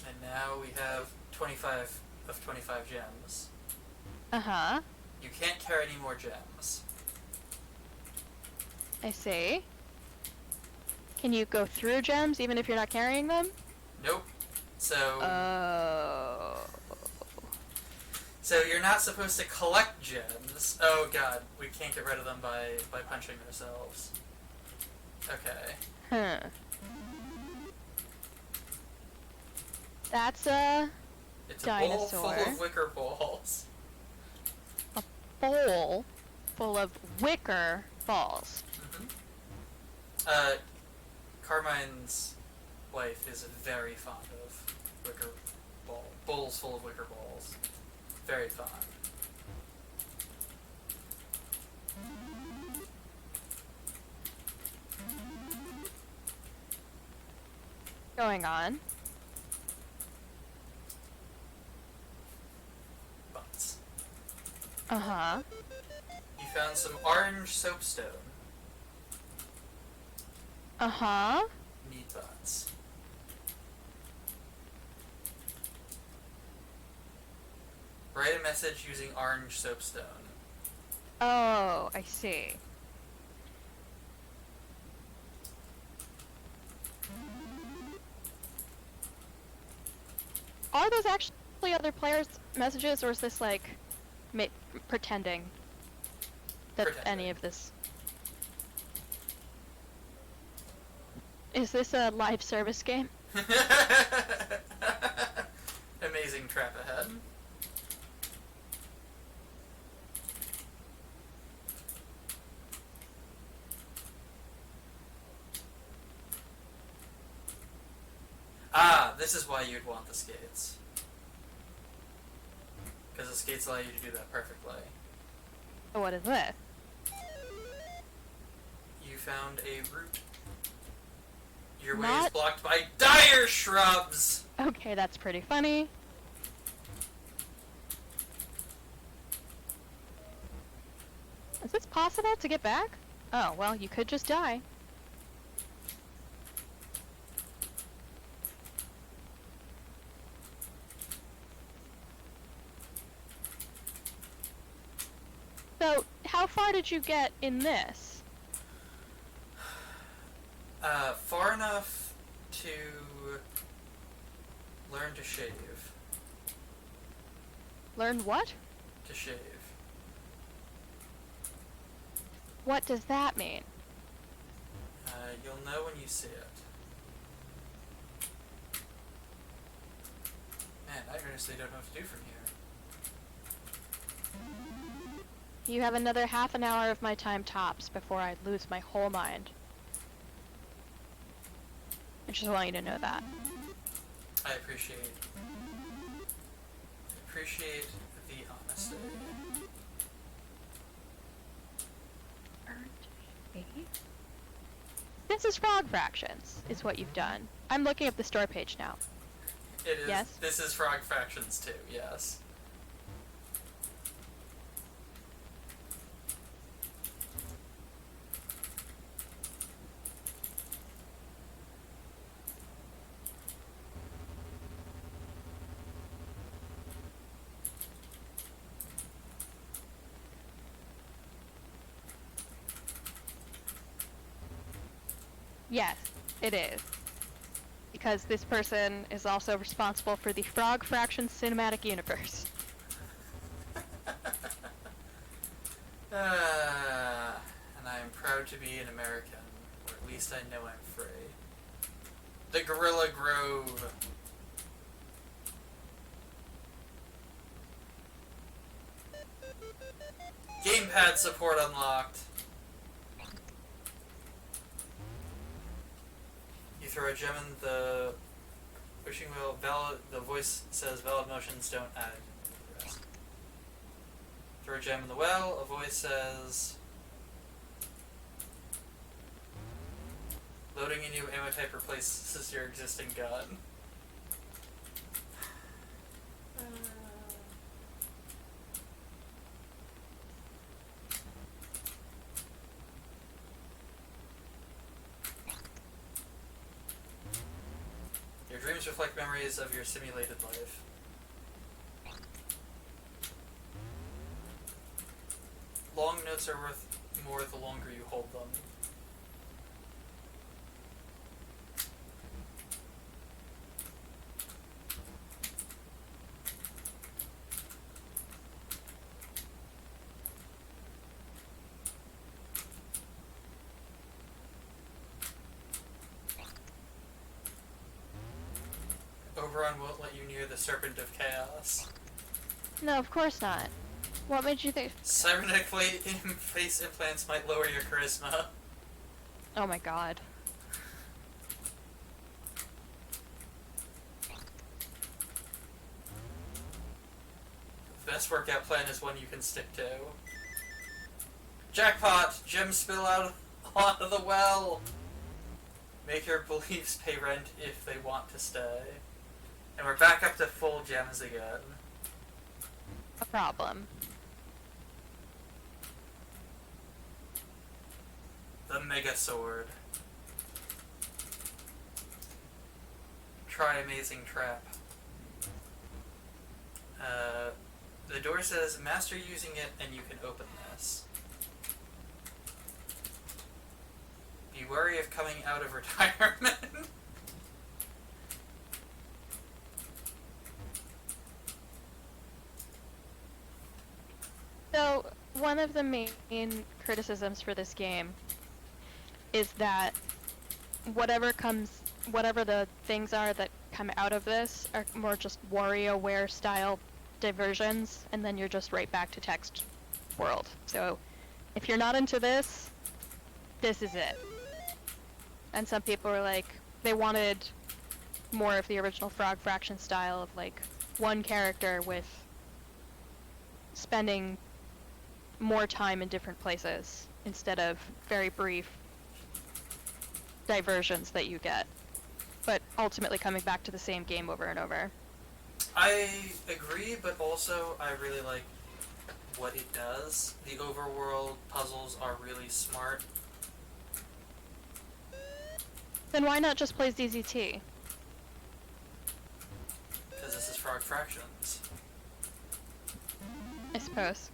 Speaker 2: And now we have 25 of 25 gems.
Speaker 1: Uh-huh.
Speaker 2: You can't carry any more gems.
Speaker 1: I see. Can you go through gems even if you're not carrying them?
Speaker 2: Nope. So...
Speaker 1: Oh.
Speaker 2: So you're not supposed to collect gems. Oh god, we can't get rid of them by punching ourselves. Okay.
Speaker 1: Huh. That's a
Speaker 2: It's a bowl full
Speaker 1: dinosaur.
Speaker 2: of wicker balls.
Speaker 1: bowl full of wicker balls.
Speaker 2: Mm-hmm. Carmine's wife is very fond of wicker bowls full of wicker balls. Very fond.
Speaker 1: Going on.
Speaker 2: Butts.
Speaker 1: Uh-huh.
Speaker 2: You found some orange soapstone.
Speaker 1: Uh-huh.
Speaker 2: Need butts. Write a message using orange soapstone.
Speaker 1: Oh, I see. Are those actually other players' messages, or is this like pretending that any of this? Is this a live service game?
Speaker 2: Amazing trap ahead. Ah, this is why you'd want the skates. Because the skates allow you to do that perfectly.
Speaker 1: What is this?
Speaker 2: You found a root. Your way is
Speaker 1: Not-
Speaker 2: blocked by dire shrubs!
Speaker 1: Okay, that's pretty funny. Is this possible to get back? Oh, well, you could just die. So, how far did you get in this?
Speaker 2: Far enough to learn to shave.
Speaker 1: Learn what?
Speaker 2: To shave.
Speaker 1: What does that mean?
Speaker 2: You'll know when you see it. Man, I honestly don't know what to do from here.
Speaker 1: You have another half an hour of my time tops before I lose my whole mind. I just want you to know that.
Speaker 2: I appreciate the honesty.
Speaker 1: This is Frog Fractions, is what you've done. I'm looking at the store page now.
Speaker 2: It is.
Speaker 1: Yes?
Speaker 2: This is Frog Fractions too. Yes.
Speaker 1: Yes, it is. Because this person is also responsible for the Frog Fractions cinematic universe.
Speaker 2: And I am proud to be an American, or at least I know I'm free. The Gorilla Grove. Gamepad support unlocked. You throw a gem in the wishing wheel. The voice says valid motions don't add the rest. Throw a gem in the well. A voice says loading a new ammo type replaces your existing gun. Your dreams reflect memories of your simulated life. Long notes are worth more the longer you hold them. Oberon won't let you near the Serpent of Chaos.
Speaker 1: No, of course not. What made you think?
Speaker 2: Cybernetic face implants might lower your charisma.
Speaker 1: Oh my god.
Speaker 2: The best workout plan is one you can stick to. Jackpot! Gems spill out onto the well! Make your beliefs pay rent if they want to stay. And we're back up to full gems again.
Speaker 1: A problem.
Speaker 2: The Mega Sword. Try Amazing Trap. The door says, master using it and you can open this. Be wary of coming out of retirement.
Speaker 1: So, one of the main criticisms for this game is that whatever the things are that come out of this are more just WarioWare style diversions, and then you're just right back to text world. So, if you're not into this, this is it. And some people were like, they wanted more of the original Frog Fraction style of like one character with spending more time in different places instead of very brief diversions that you get, but ultimately coming back to the same game over and over.
Speaker 2: I agree, but also I really like what it does. The overworld puzzles are really smart.
Speaker 1: Then why not just play ZZT?
Speaker 2: Because this is Frog Fractions.
Speaker 1: I suppose.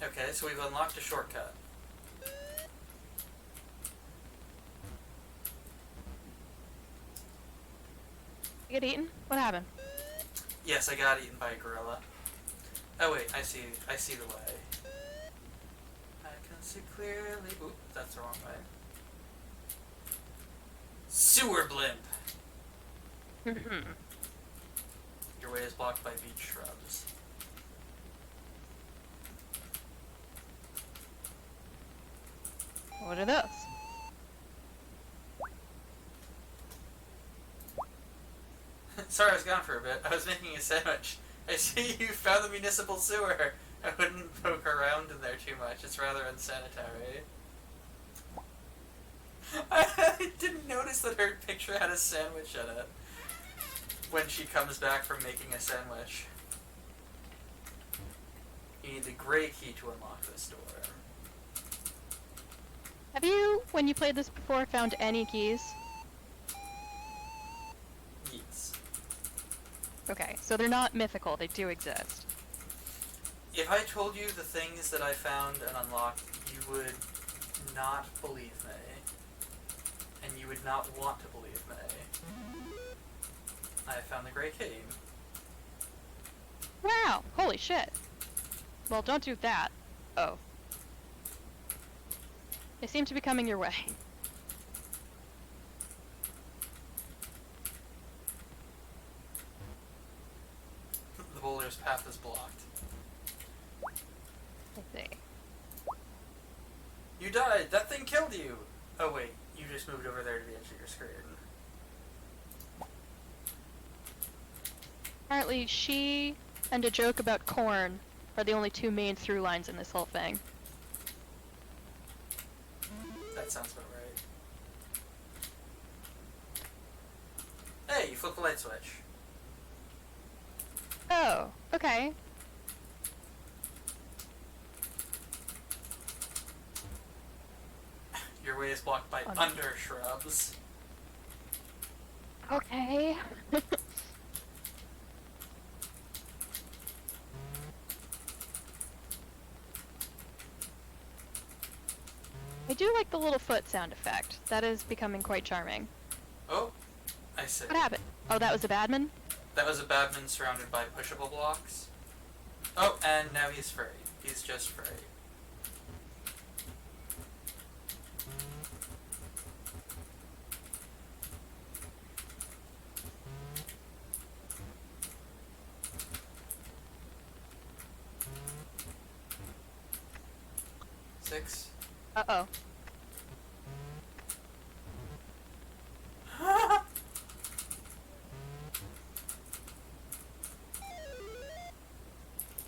Speaker 2: Okay, so we've unlocked a shortcut.
Speaker 1: You get eaten? What happened?
Speaker 2: Yes, I got eaten by a gorilla. Oh wait, I see the way. I can see clearly. Oop, that's the wrong way. Sewer blimp! Your way is blocked by beach shrubs.
Speaker 1: What are those?
Speaker 2: Sorry, I was gone for a bit. I was making a sandwich. I see you found the municipal sewer. I wouldn't poke around in there too much. It's rather unsanitary. I didn't notice that her picture had a sandwich in it when she comes back from making a sandwich. You need the gray key to unlock this door.
Speaker 1: Have you, when you played this before, found any keys?
Speaker 2: Yes.
Speaker 1: Okay, so they're not mythical, they do exist.
Speaker 2: If I told you the things that I found and unlocked, you would not believe me. And you would not want to believe me. I found the gray key.
Speaker 1: Wow! Holy shit! Well, don't do that. Oh. They seem to be coming your way.
Speaker 2: The boulder's path is blocked.
Speaker 1: Let's see.
Speaker 2: You died! That thing killed you! Oh wait, you just moved over there to the edge of your screen.
Speaker 1: Apparently, she and a joke about corn are the only two main through lines in this whole thing.
Speaker 2: That sounds about right. Hey, you flipped the light switch.
Speaker 1: Oh, okay.
Speaker 2: Your way is blocked by undershrubs.
Speaker 1: Okay. I do like the little foot sound effect. That is becoming quite charming.
Speaker 2: Oh, I see.
Speaker 1: What happened? Oh, that was a badman?
Speaker 2: That was a badman surrounded by pushable blocks. Oh, and now he's free. He's just free. Six.
Speaker 1: Uh-oh.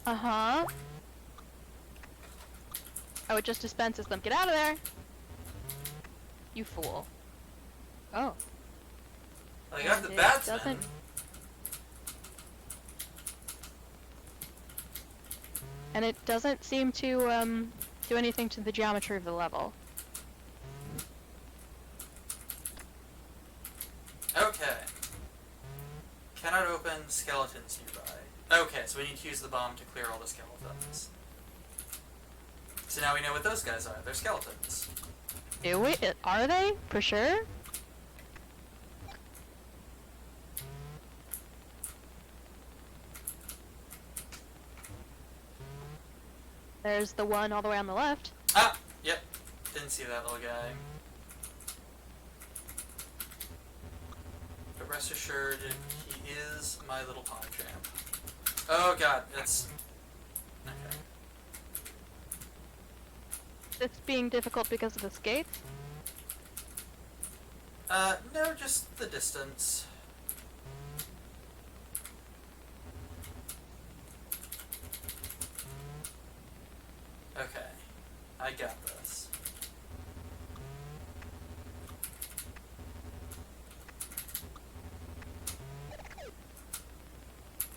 Speaker 1: Uh-huh. Oh, it just dispenses them. Get out of there! You fool. Oh.
Speaker 2: I got the
Speaker 1: And it
Speaker 2: batsman.
Speaker 1: doesn't- And it doesn't seem to, do anything to the geometry of the level.
Speaker 2: Okay. Cannot open skeletons nearby. Okay, so we need to use the bomb to clear all the skeletons. So now we know what those guys are. They're skeletons.
Speaker 1: Do we? Are they? For sure? There's the one all the way on the left.
Speaker 2: Ah! Yep. Didn't see that little guy. But rest assured, he is my little pond champ. Oh god, it's... Okay.
Speaker 1: It's being difficult because of the skates.
Speaker 2: No, just the distance. Okay. I got this.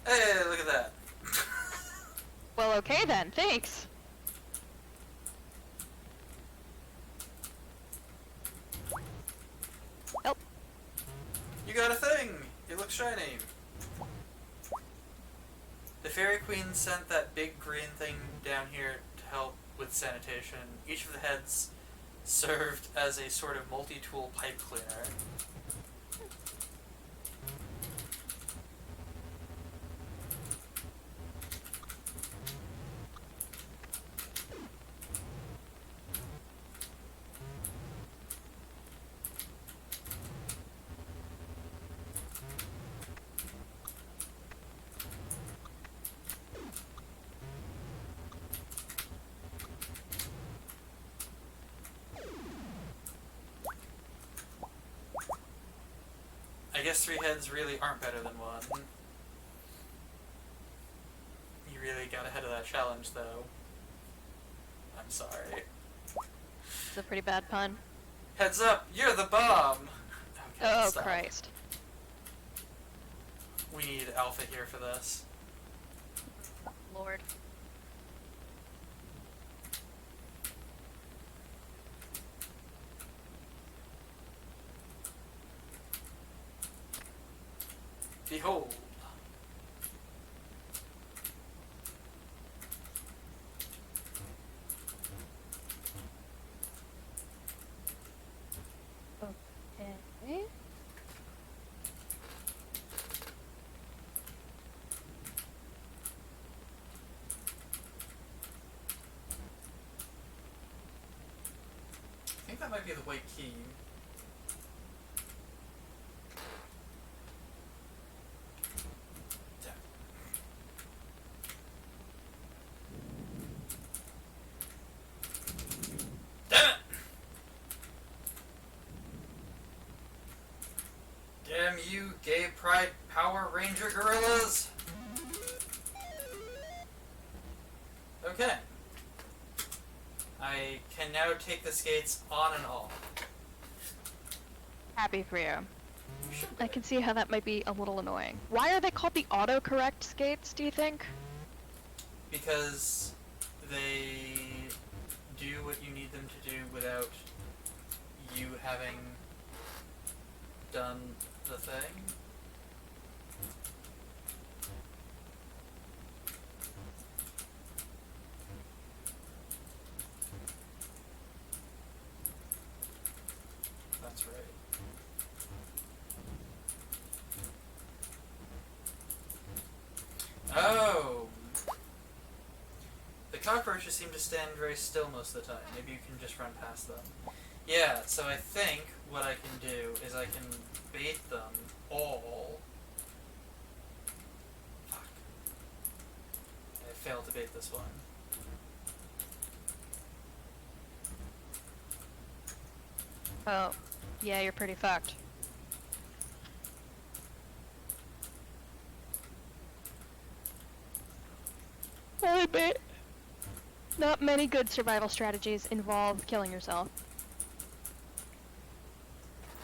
Speaker 2: Hey, look at that.
Speaker 1: Well, okay then. Thanks. Help.
Speaker 2: You got a thing! It looks shiny. The Fairy Queen sent that big green thing down here to help with sanitation. Each of the heads served as a sort of multi-tool pipe cleaner. guess 3 heads really aren't better than 1. You really got ahead of that challenge, though. I'm sorry.
Speaker 1: It's a pretty bad pun.
Speaker 2: Heads up, you're the bomb! Okay,
Speaker 1: Oh,
Speaker 2: stop.
Speaker 1: Christ.
Speaker 2: We need Alpha here for this.
Speaker 1: Lord.
Speaker 2: Behold.
Speaker 1: Okay.
Speaker 2: I think that might be the white key. Yeah. Damn it! Damn you, gay pride Power Ranger gorillas! Okay. I can now take the skates on and off.
Speaker 1: Happy for you.
Speaker 2: You should
Speaker 1: I can see how that might be a little annoying. Why are they called the autocorrect skates, do you think?
Speaker 2: Because they do what you need them to do without you having done the thing. That's right. Oh! The cockroaches seem to stand very still most of the time. Maybe you can just run past them. Yeah, so I think what I can do is I can bait them all. Fuck. I failed to bait this one.
Speaker 1: Oh, yeah, you're pretty fucked. I bet. Not many good survival strategies involve killing yourself.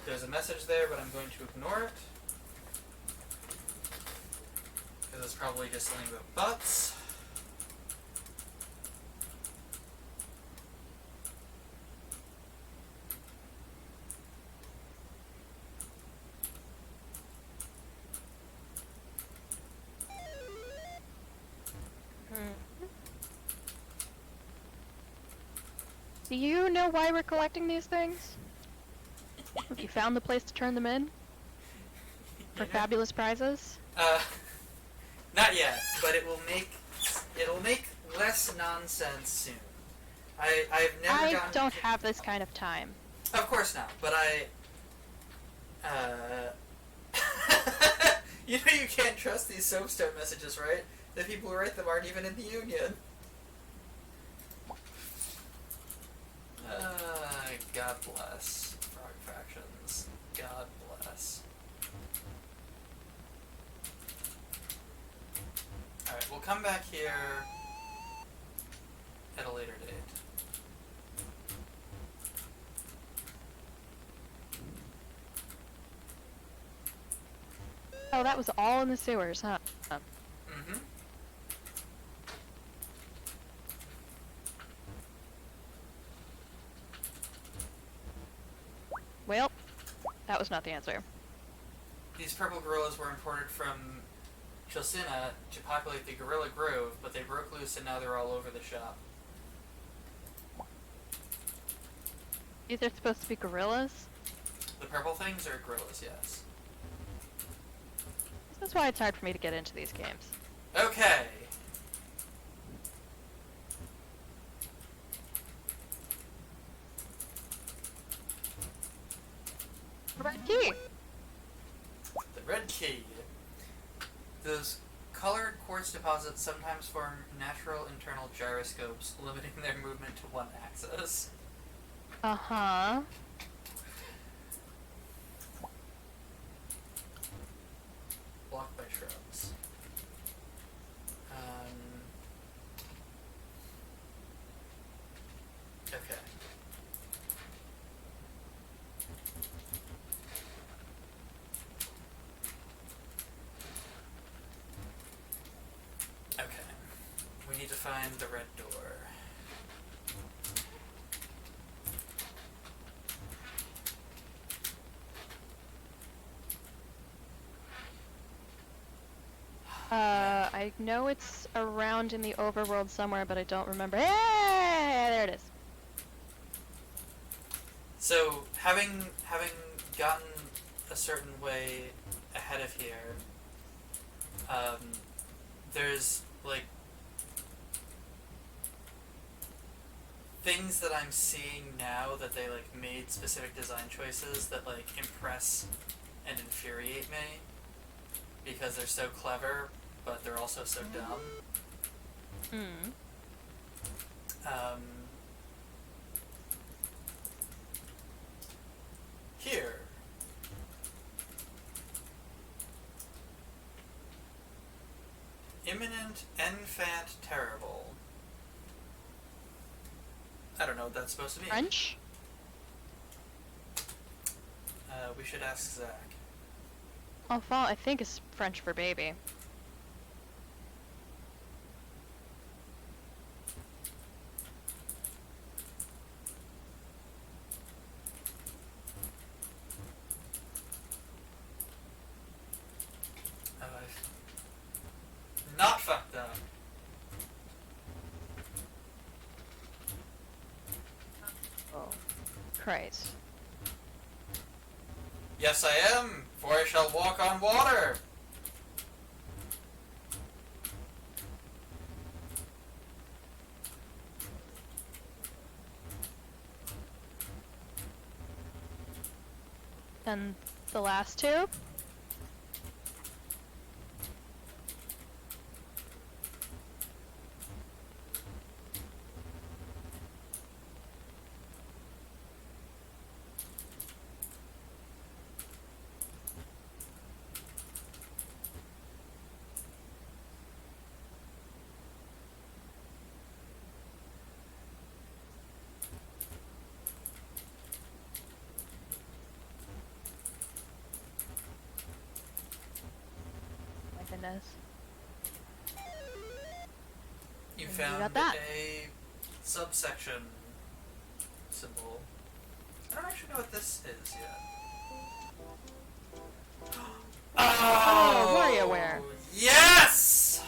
Speaker 2: There's a message there, but I'm going to ignore it. Because it's probably just something about butts.
Speaker 1: Do you know why we're collecting these things? Have you found the place to turn them in? For
Speaker 2: You know-
Speaker 1: fabulous prizes?
Speaker 2: Not yet, but it'll make less nonsense soon. I've never
Speaker 1: I
Speaker 2: gotten
Speaker 1: don't have this kind of time.
Speaker 2: Of course not, but you know you can't trust these soapstone messages, right? The people who write them aren't even in the union. God bless frog factions. God bless. Alright, we'll come back here at a later date.
Speaker 1: Oh, that was all in the sewers, huh?
Speaker 2: Mm-hmm.
Speaker 1: Well, that was not the answer.
Speaker 2: These purple gorillas were imported from Chilsina to populate the Gorilla Grove, but they broke loose and now they're all over the shop.
Speaker 1: These are supposed to be gorillas?
Speaker 2: The purple things are gorillas, yes.
Speaker 1: That's why it's hard for me to get into these games.
Speaker 2: Okay.
Speaker 1: Red key!
Speaker 2: The red key. Those colored quartz deposits sometimes form natural internal gyroscopes, limiting their movement to one axis.
Speaker 1: Uh-huh.
Speaker 2: need to find the red door.
Speaker 1: I know it's around in the overworld somewhere, but I don't remember. Hey, there it is.
Speaker 2: So, having gotten a certain way ahead of here, there's, like, things that I'm seeing now that they, like, made specific design choices that, like, impress and infuriate me because they're so clever, but they're also so dumb.
Speaker 1: Hmm.
Speaker 2: Here. Imminent enfant terrible. I don't know what that's supposed to mean.
Speaker 1: French?
Speaker 2: We should ask Zach.
Speaker 1: Enfant, I think, is French for baby.
Speaker 2: I've not fucked up.
Speaker 1: Oh, Christ.
Speaker 2: Yes, I am, for I shall walk on water.
Speaker 1: And the last two? My goodness.
Speaker 2: You
Speaker 1: You
Speaker 2: found
Speaker 1: got that.
Speaker 2: a subsection symbol. I don't actually know what this is yet.
Speaker 1: Oh, WarioWare.
Speaker 2: Yes!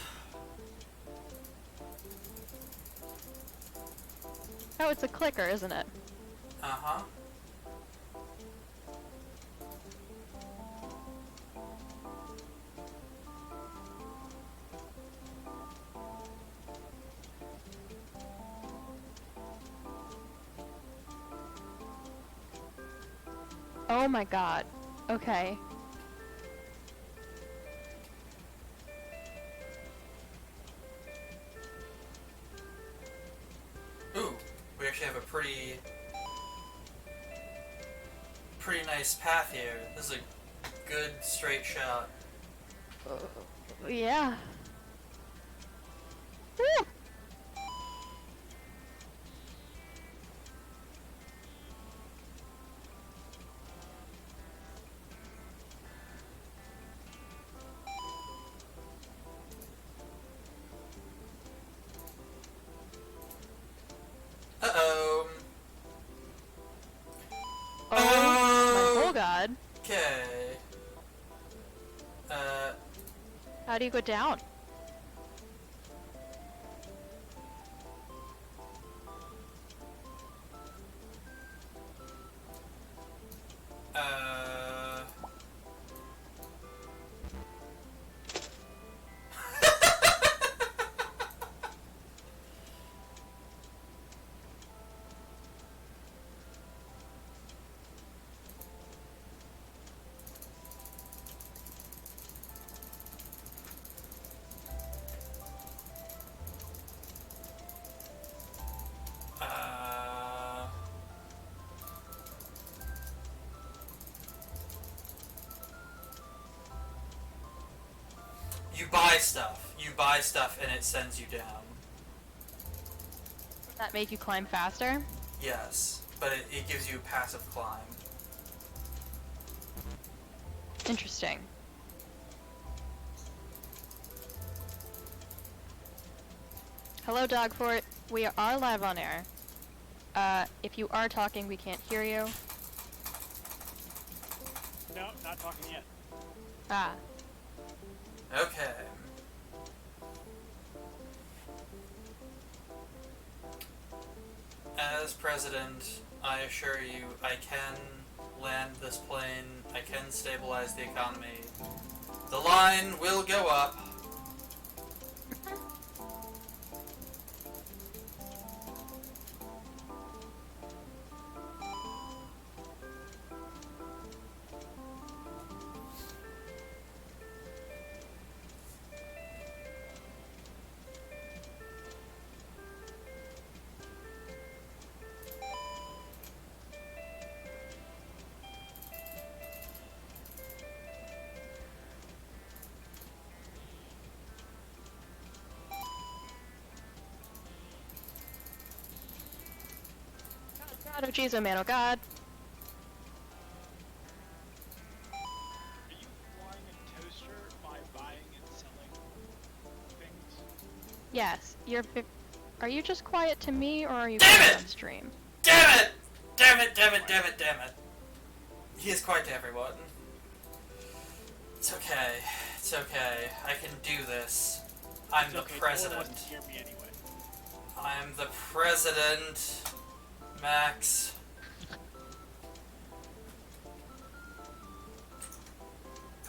Speaker 1: Oh, it's a clicker, isn't it?
Speaker 2: Uh-huh.
Speaker 1: Oh my god. Okay.
Speaker 2: Ooh, we actually have a pretty nice path here. This is a good straight shot.
Speaker 1: Yeah. Woo!
Speaker 2: Uh-oh.
Speaker 1: Oh my god.
Speaker 2: Okay.
Speaker 1: How do you go down?
Speaker 2: You buy stuff. You buy stuff and it sends you down.
Speaker 1: Does that make you climb faster?
Speaker 2: Yes, but it gives you a passive climb.
Speaker 1: Interesting. Hello, Dogfort. We are live on air. If you are talking, we can't hear you.
Speaker 3: No, not talking yet.
Speaker 1: Ah.
Speaker 2: Okay. As president, I assure you, I can land this plane, I can stabilize the economy. The line will go up.
Speaker 1: God, oh jeez, oh man, oh god.
Speaker 3: Are you flying a toaster by buying and selling things?
Speaker 1: Yes, are you just quiet to me, or are you
Speaker 2: Damn
Speaker 1: quiet
Speaker 2: it!
Speaker 1: on stream?
Speaker 2: Damn it! Damn it, damn it, damn it, damn it. He is quiet to everyone. It's okay. It's okay. I can do this. I'm
Speaker 3: It's
Speaker 2: the
Speaker 3: okay,
Speaker 2: president.
Speaker 3: No one wants to hear me anyway.
Speaker 2: I'm the president, Max.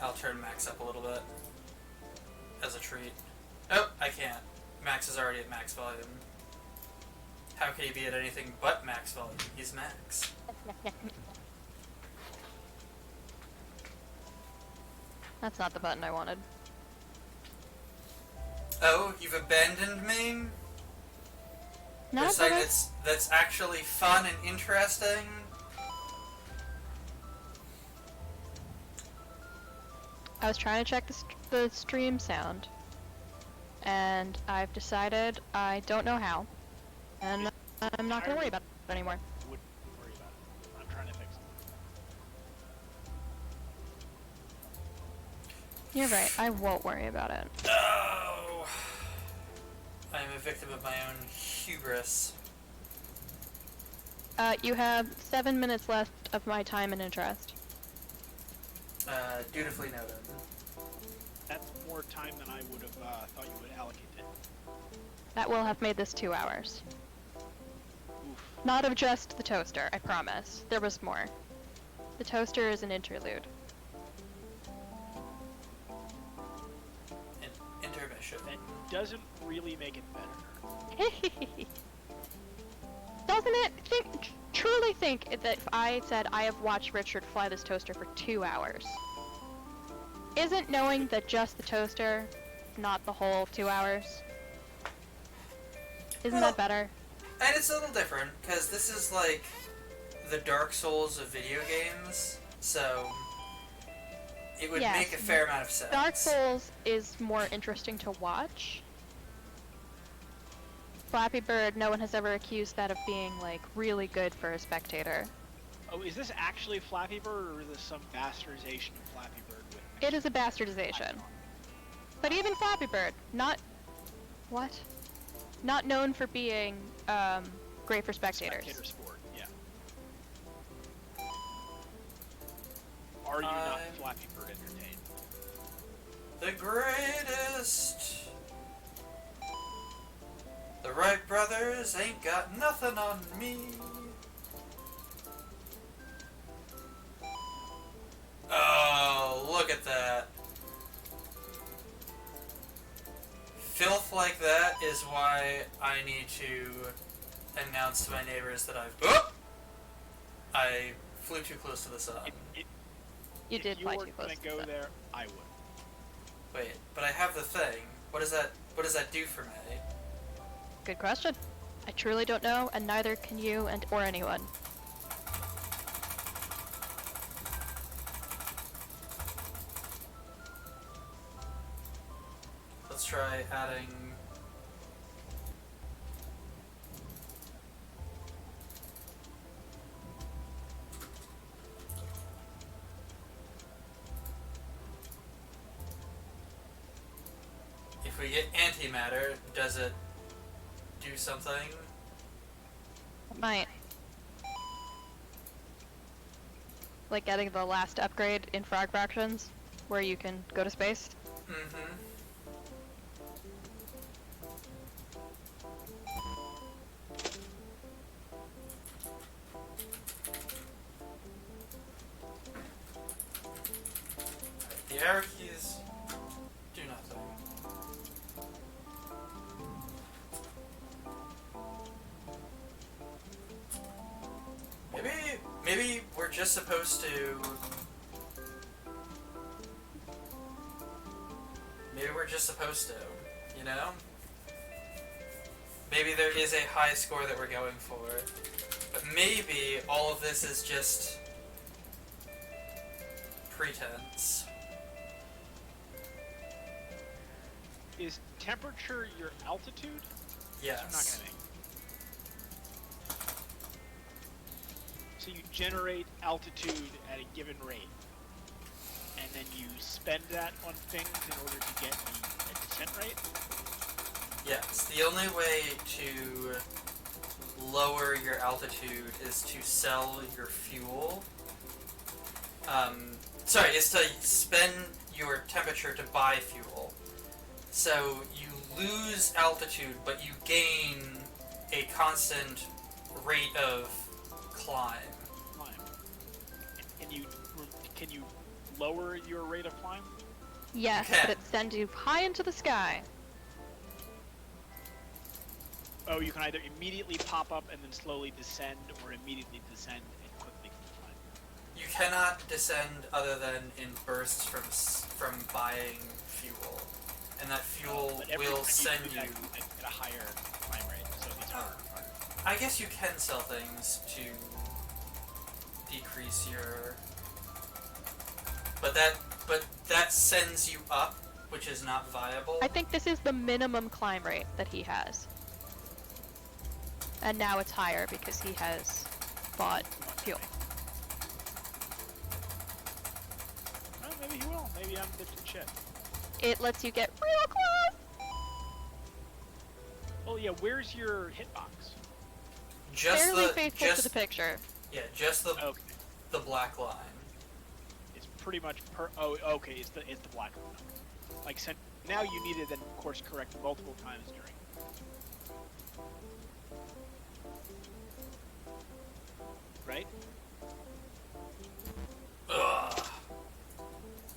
Speaker 2: I'll turn Max up a little bit. As a treat. Oh, I can't. Max is already at max volume. How can he be at anything but max volume? He's Max.
Speaker 1: That's not the button I wanted.
Speaker 2: Oh, you've abandoned me?
Speaker 1: No,
Speaker 2: You're saying
Speaker 1: but
Speaker 2: that's actually fun and interesting?
Speaker 1: I was trying to check the stream sound, and I've decided I don't know how, and I'm not gonna worry about it anymore.
Speaker 3: Wouldn't worry about it. I'm trying to fix it.
Speaker 1: You're right, I won't worry about it.
Speaker 2: Oh! I am a victim of my own hubris.
Speaker 1: You have 7 minutes left of my time and interest.
Speaker 2: Dutifully noted.
Speaker 3: That's more time than I would have thought you would allocate it.
Speaker 1: That will have made this 2 hours.
Speaker 3: Oof.
Speaker 1: Not of just the toaster, I promise. There was more. The toaster is an interlude.
Speaker 2: Intermission.
Speaker 3: That doesn't really make it better.
Speaker 1: Doesn't it? Truly think that if I said I have watched Richard fly this toaster for 2 hours, isn't knowing that just the toaster, not the whole 2 hours? Isn't
Speaker 2: Well,
Speaker 1: that better?
Speaker 2: And it's a little different, because this is like the Dark Souls of video games, so it would
Speaker 1: Yes.
Speaker 2: make a fair amount of sense.
Speaker 1: Dark Souls is more interesting to watch. Flappy Bird, no one has ever accused that of being, like, really good for a spectator.
Speaker 3: Oh, is this actually Flappy Bird, or is this some bastardization of Flappy Bird with
Speaker 1: It is a bastardization. But even Flappy Bird, not... What? Not known for being, great for spectators.
Speaker 3: spectator sport, yeah. Are you not
Speaker 2: I'm-
Speaker 3: Flappy Bird entertained?
Speaker 2: The greatest! The Wright brothers ain't got nothing on me. Oh, look at that. Filth like that is why I need to announce to my neighbors that I've... Oh! I flew too close to the sun.
Speaker 1: You did fly too
Speaker 3: If
Speaker 1: close
Speaker 3: you
Speaker 1: to
Speaker 3: were
Speaker 1: the
Speaker 3: gonna
Speaker 1: sun.
Speaker 3: go there, I would.
Speaker 2: Wait, but I have the thing. What does that do for me?
Speaker 1: Good question. I truly don't know, and neither can you or anyone.
Speaker 2: Let's try adding... If we get antimatter, does it do something.
Speaker 1: Might. Like getting the last upgrade in Frog Fractions, where you can go to space.
Speaker 2: Mm-hmm. The arrow keys do nothing. Maybe we're just supposed to. Maybe we're just supposed to, you know? Maybe there is a high score that we're going for, but maybe all of this is just pretense.
Speaker 3: Is temperature your altitude?
Speaker 2: Yes.
Speaker 3: I'm not gonna make. So you generate altitude at a given rate, and then you spend that on things in order to get a descent rate?
Speaker 2: Yes. The only way to lower your altitude is to sell your fuel. Sorry, is to spend your temperature to buy fuel. So you lose altitude, but you gain a constant rate of climb.
Speaker 3: And can you lower your rate of climb?
Speaker 1: Yes,
Speaker 2: Okay.
Speaker 1: but it sends you high into the sky.
Speaker 3: Oh, you can either immediately pop up and then slowly descend, or immediately descend and quickly climb.
Speaker 2: You cannot descend other than in bursts from buying fuel, and that fuel
Speaker 3: But every
Speaker 2: will
Speaker 3: time
Speaker 2: send
Speaker 3: do
Speaker 2: you.
Speaker 3: that, you get a higher climb rate, so these are
Speaker 2: I guess you can sell things to decrease your, but that sends you up, which is not viable.
Speaker 1: I think this is the minimum climb rate that he has. And now it's higher because he has bought fuel.
Speaker 3: Well, maybe he will. Maybe I'm different shit.
Speaker 1: It lets you get real close!
Speaker 3: Oh yeah, where's your hitbox?
Speaker 2: Just
Speaker 1: Fairly
Speaker 2: the
Speaker 1: faithful
Speaker 2: just
Speaker 1: to the picture.
Speaker 2: yeah, just the
Speaker 3: Okay,
Speaker 2: the black line.
Speaker 3: it's pretty much per. Oh, okay, it's the black one. Okay. Like so now you need to then course correct multiple times during. Right?
Speaker 2: Ugh.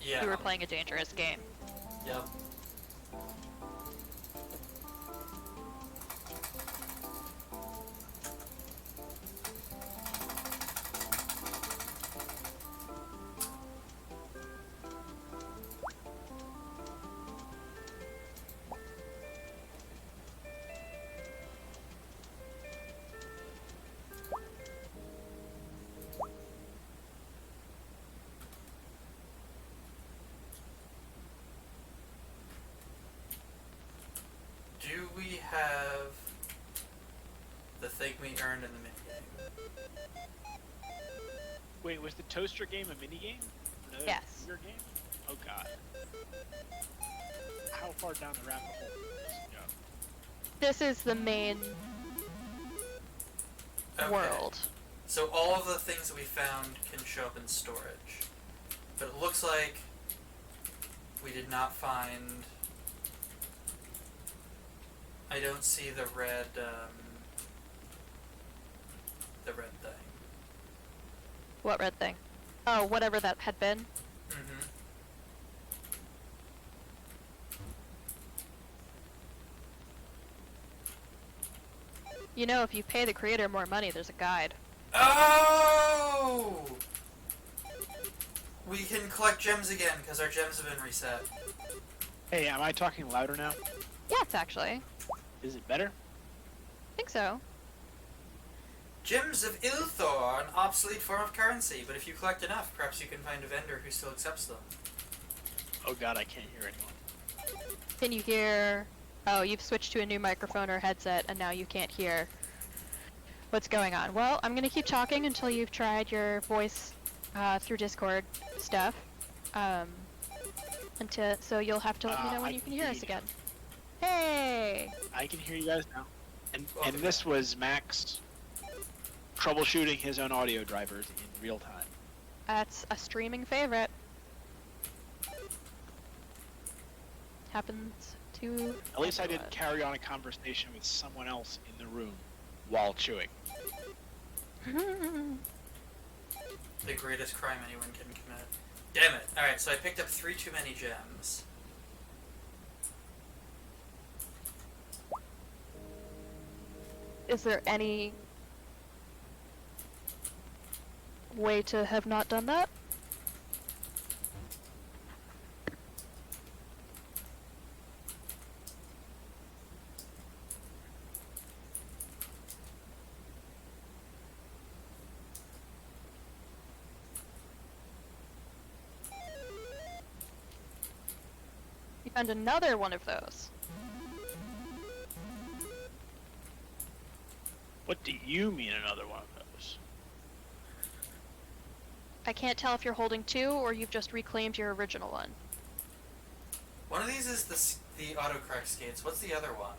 Speaker 2: Yeah.
Speaker 1: You were playing a dangerous game.
Speaker 2: Yep. Do we have the thing we earned in the minigame?
Speaker 3: Wait, was the toaster game a mini game? Another
Speaker 1: Yes.
Speaker 3: Game? Oh god. How far down the rabbit hole did this go?
Speaker 1: This is the main
Speaker 2: Okay.
Speaker 1: world.
Speaker 2: So all of the things that we found can show up in storage. But it looks like we did not find. I don't see the red thing.
Speaker 1: What red thing? Oh, whatever that had been.
Speaker 2: Mm-hmm.
Speaker 1: You know, if you pay the creator more money, there's a guide.
Speaker 2: Oh! We can collect gems again because our gems have been reset.
Speaker 3: Hey, am I talking louder now?
Speaker 1: Yes, actually.
Speaker 3: Is it better?
Speaker 1: I think so.
Speaker 2: Gems of Ilthor, an obsolete form of currency, but if you collect enough, perhaps you can find a vendor who still accepts them.
Speaker 3: Oh god, I can't hear anyone.
Speaker 1: Can you hear... Oh, you've switched to a new microphone or headset, and now you can't hear what's going on. Well, I'm gonna keep talking until you've tried your voice through Discord stuff. So you'll have to let me know when
Speaker 3: I
Speaker 1: you can
Speaker 3: can
Speaker 1: hear
Speaker 3: hear
Speaker 1: us
Speaker 3: you
Speaker 1: again. Hey!
Speaker 3: I can hear you guys now. And this was Max troubleshooting his own audio drivers in real time.
Speaker 1: That's a streaming favorite. Happens to
Speaker 3: At least I
Speaker 1: everyone.
Speaker 3: didn't carry on a conversation with someone else in the room while chewing.
Speaker 2: The greatest crime anyone can commit. Damn it. Alright, so I picked up 3 too many gems.
Speaker 1: Is there any way to have not done that? You found another one of those.
Speaker 3: What do you mean another one of those?
Speaker 1: I can't tell if you're holding 2 or you've just reclaimed your original one.
Speaker 2: One of these is the autocorrect skates. What's the other one?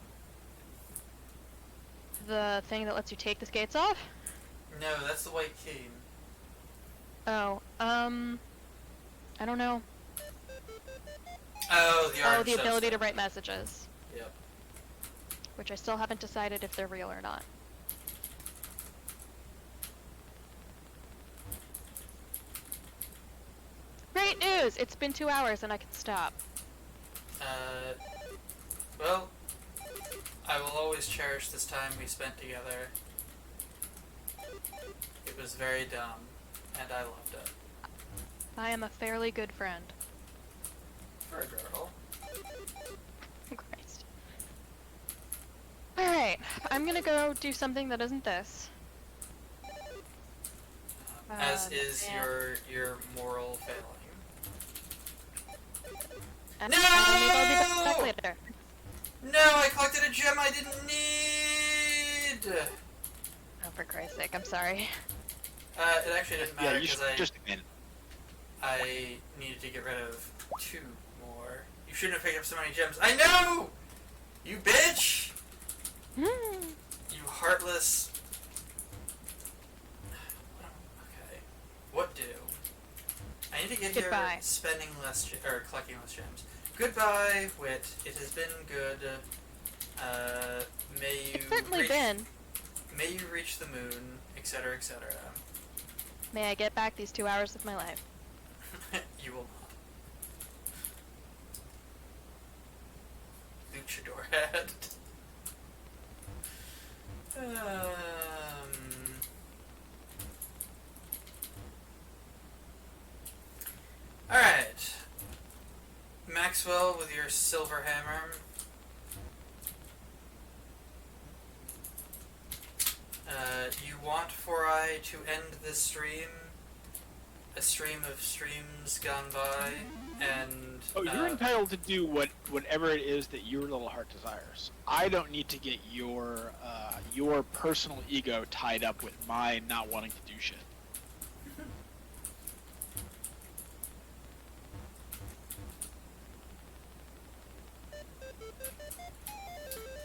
Speaker 1: The thing that lets you take the skates off?
Speaker 2: No, that's the white key.
Speaker 1: Oh, I don't know.
Speaker 2: Oh, the orange
Speaker 1: Oh, the ability to
Speaker 2: stuff.
Speaker 1: write messages.
Speaker 2: Yep.
Speaker 1: Which I still haven't decided if they're real or not. Great news! It's been 2 hours and I can stop.
Speaker 2: Well, I will always cherish this time we spent together. It was very dumb, and I loved it.
Speaker 1: I am a fairly good friend.
Speaker 2: For a girl.
Speaker 1: Christ. Alright, I'm gonna go do something that isn't this.
Speaker 2: As is
Speaker 1: and-
Speaker 2: your moral failing.
Speaker 1: and
Speaker 2: No!
Speaker 1: maybe I'll be back later.
Speaker 2: No, I collected a gem I didn't need!
Speaker 1: Oh, for Christ's sake, I'm sorry.
Speaker 2: It actually didn't matter
Speaker 3: Yeah, you
Speaker 2: because
Speaker 3: should just again.
Speaker 2: I needed to get rid of 2 more. You shouldn't have picked up so many gems. I know! You bitch! You heartless... Okay. What do? I need to get
Speaker 1: Goodbye.
Speaker 2: here spending less or collecting less gems. Goodbye, Wit. It has been good. May you
Speaker 1: It's certainly
Speaker 2: reach,
Speaker 1: been.
Speaker 2: May you reach the moon, etc., etc.
Speaker 1: May I get back these 2 hours of my life?
Speaker 2: You will not. Luchador head. Alright. Maxwell with your silver hammer. You want for I to end this stream? A stream of streams gone by, and...
Speaker 3: Oh, you're entitled to do whatever it is that your little heart desires. I don't need to get your personal ego tied up with my not wanting to do shit.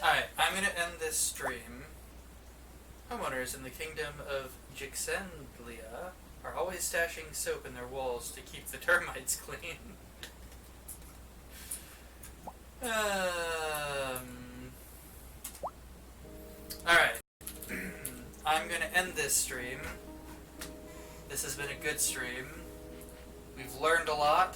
Speaker 2: Alright, I'm gonna end this stream. Homeowners in the kingdom of Jixendlia are always stashing soap in their walls to keep the termites clean. Alright. I'm gonna end this stream. This has been a good stream. We've learned a lot.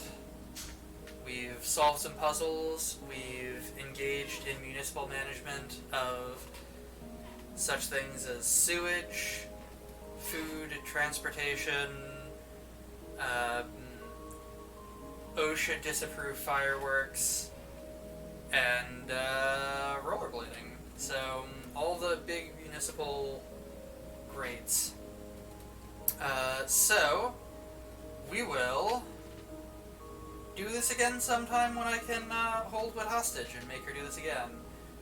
Speaker 2: We've solved some puzzles. We've engaged in municipal management of such things as sewage, food, transportation, OSHA disapproved fireworks, and rollerblading. So all the big municipal greats. So we will do this again sometime when I can hold Wit hostage and make her do this again.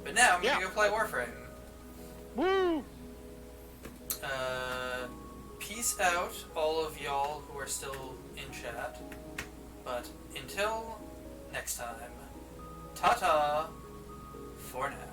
Speaker 2: But now I'm gonna go play Warframe.
Speaker 3: Woo!
Speaker 2: Peace out, all of y'all who are still in chat. But until next time, ta-ta for now.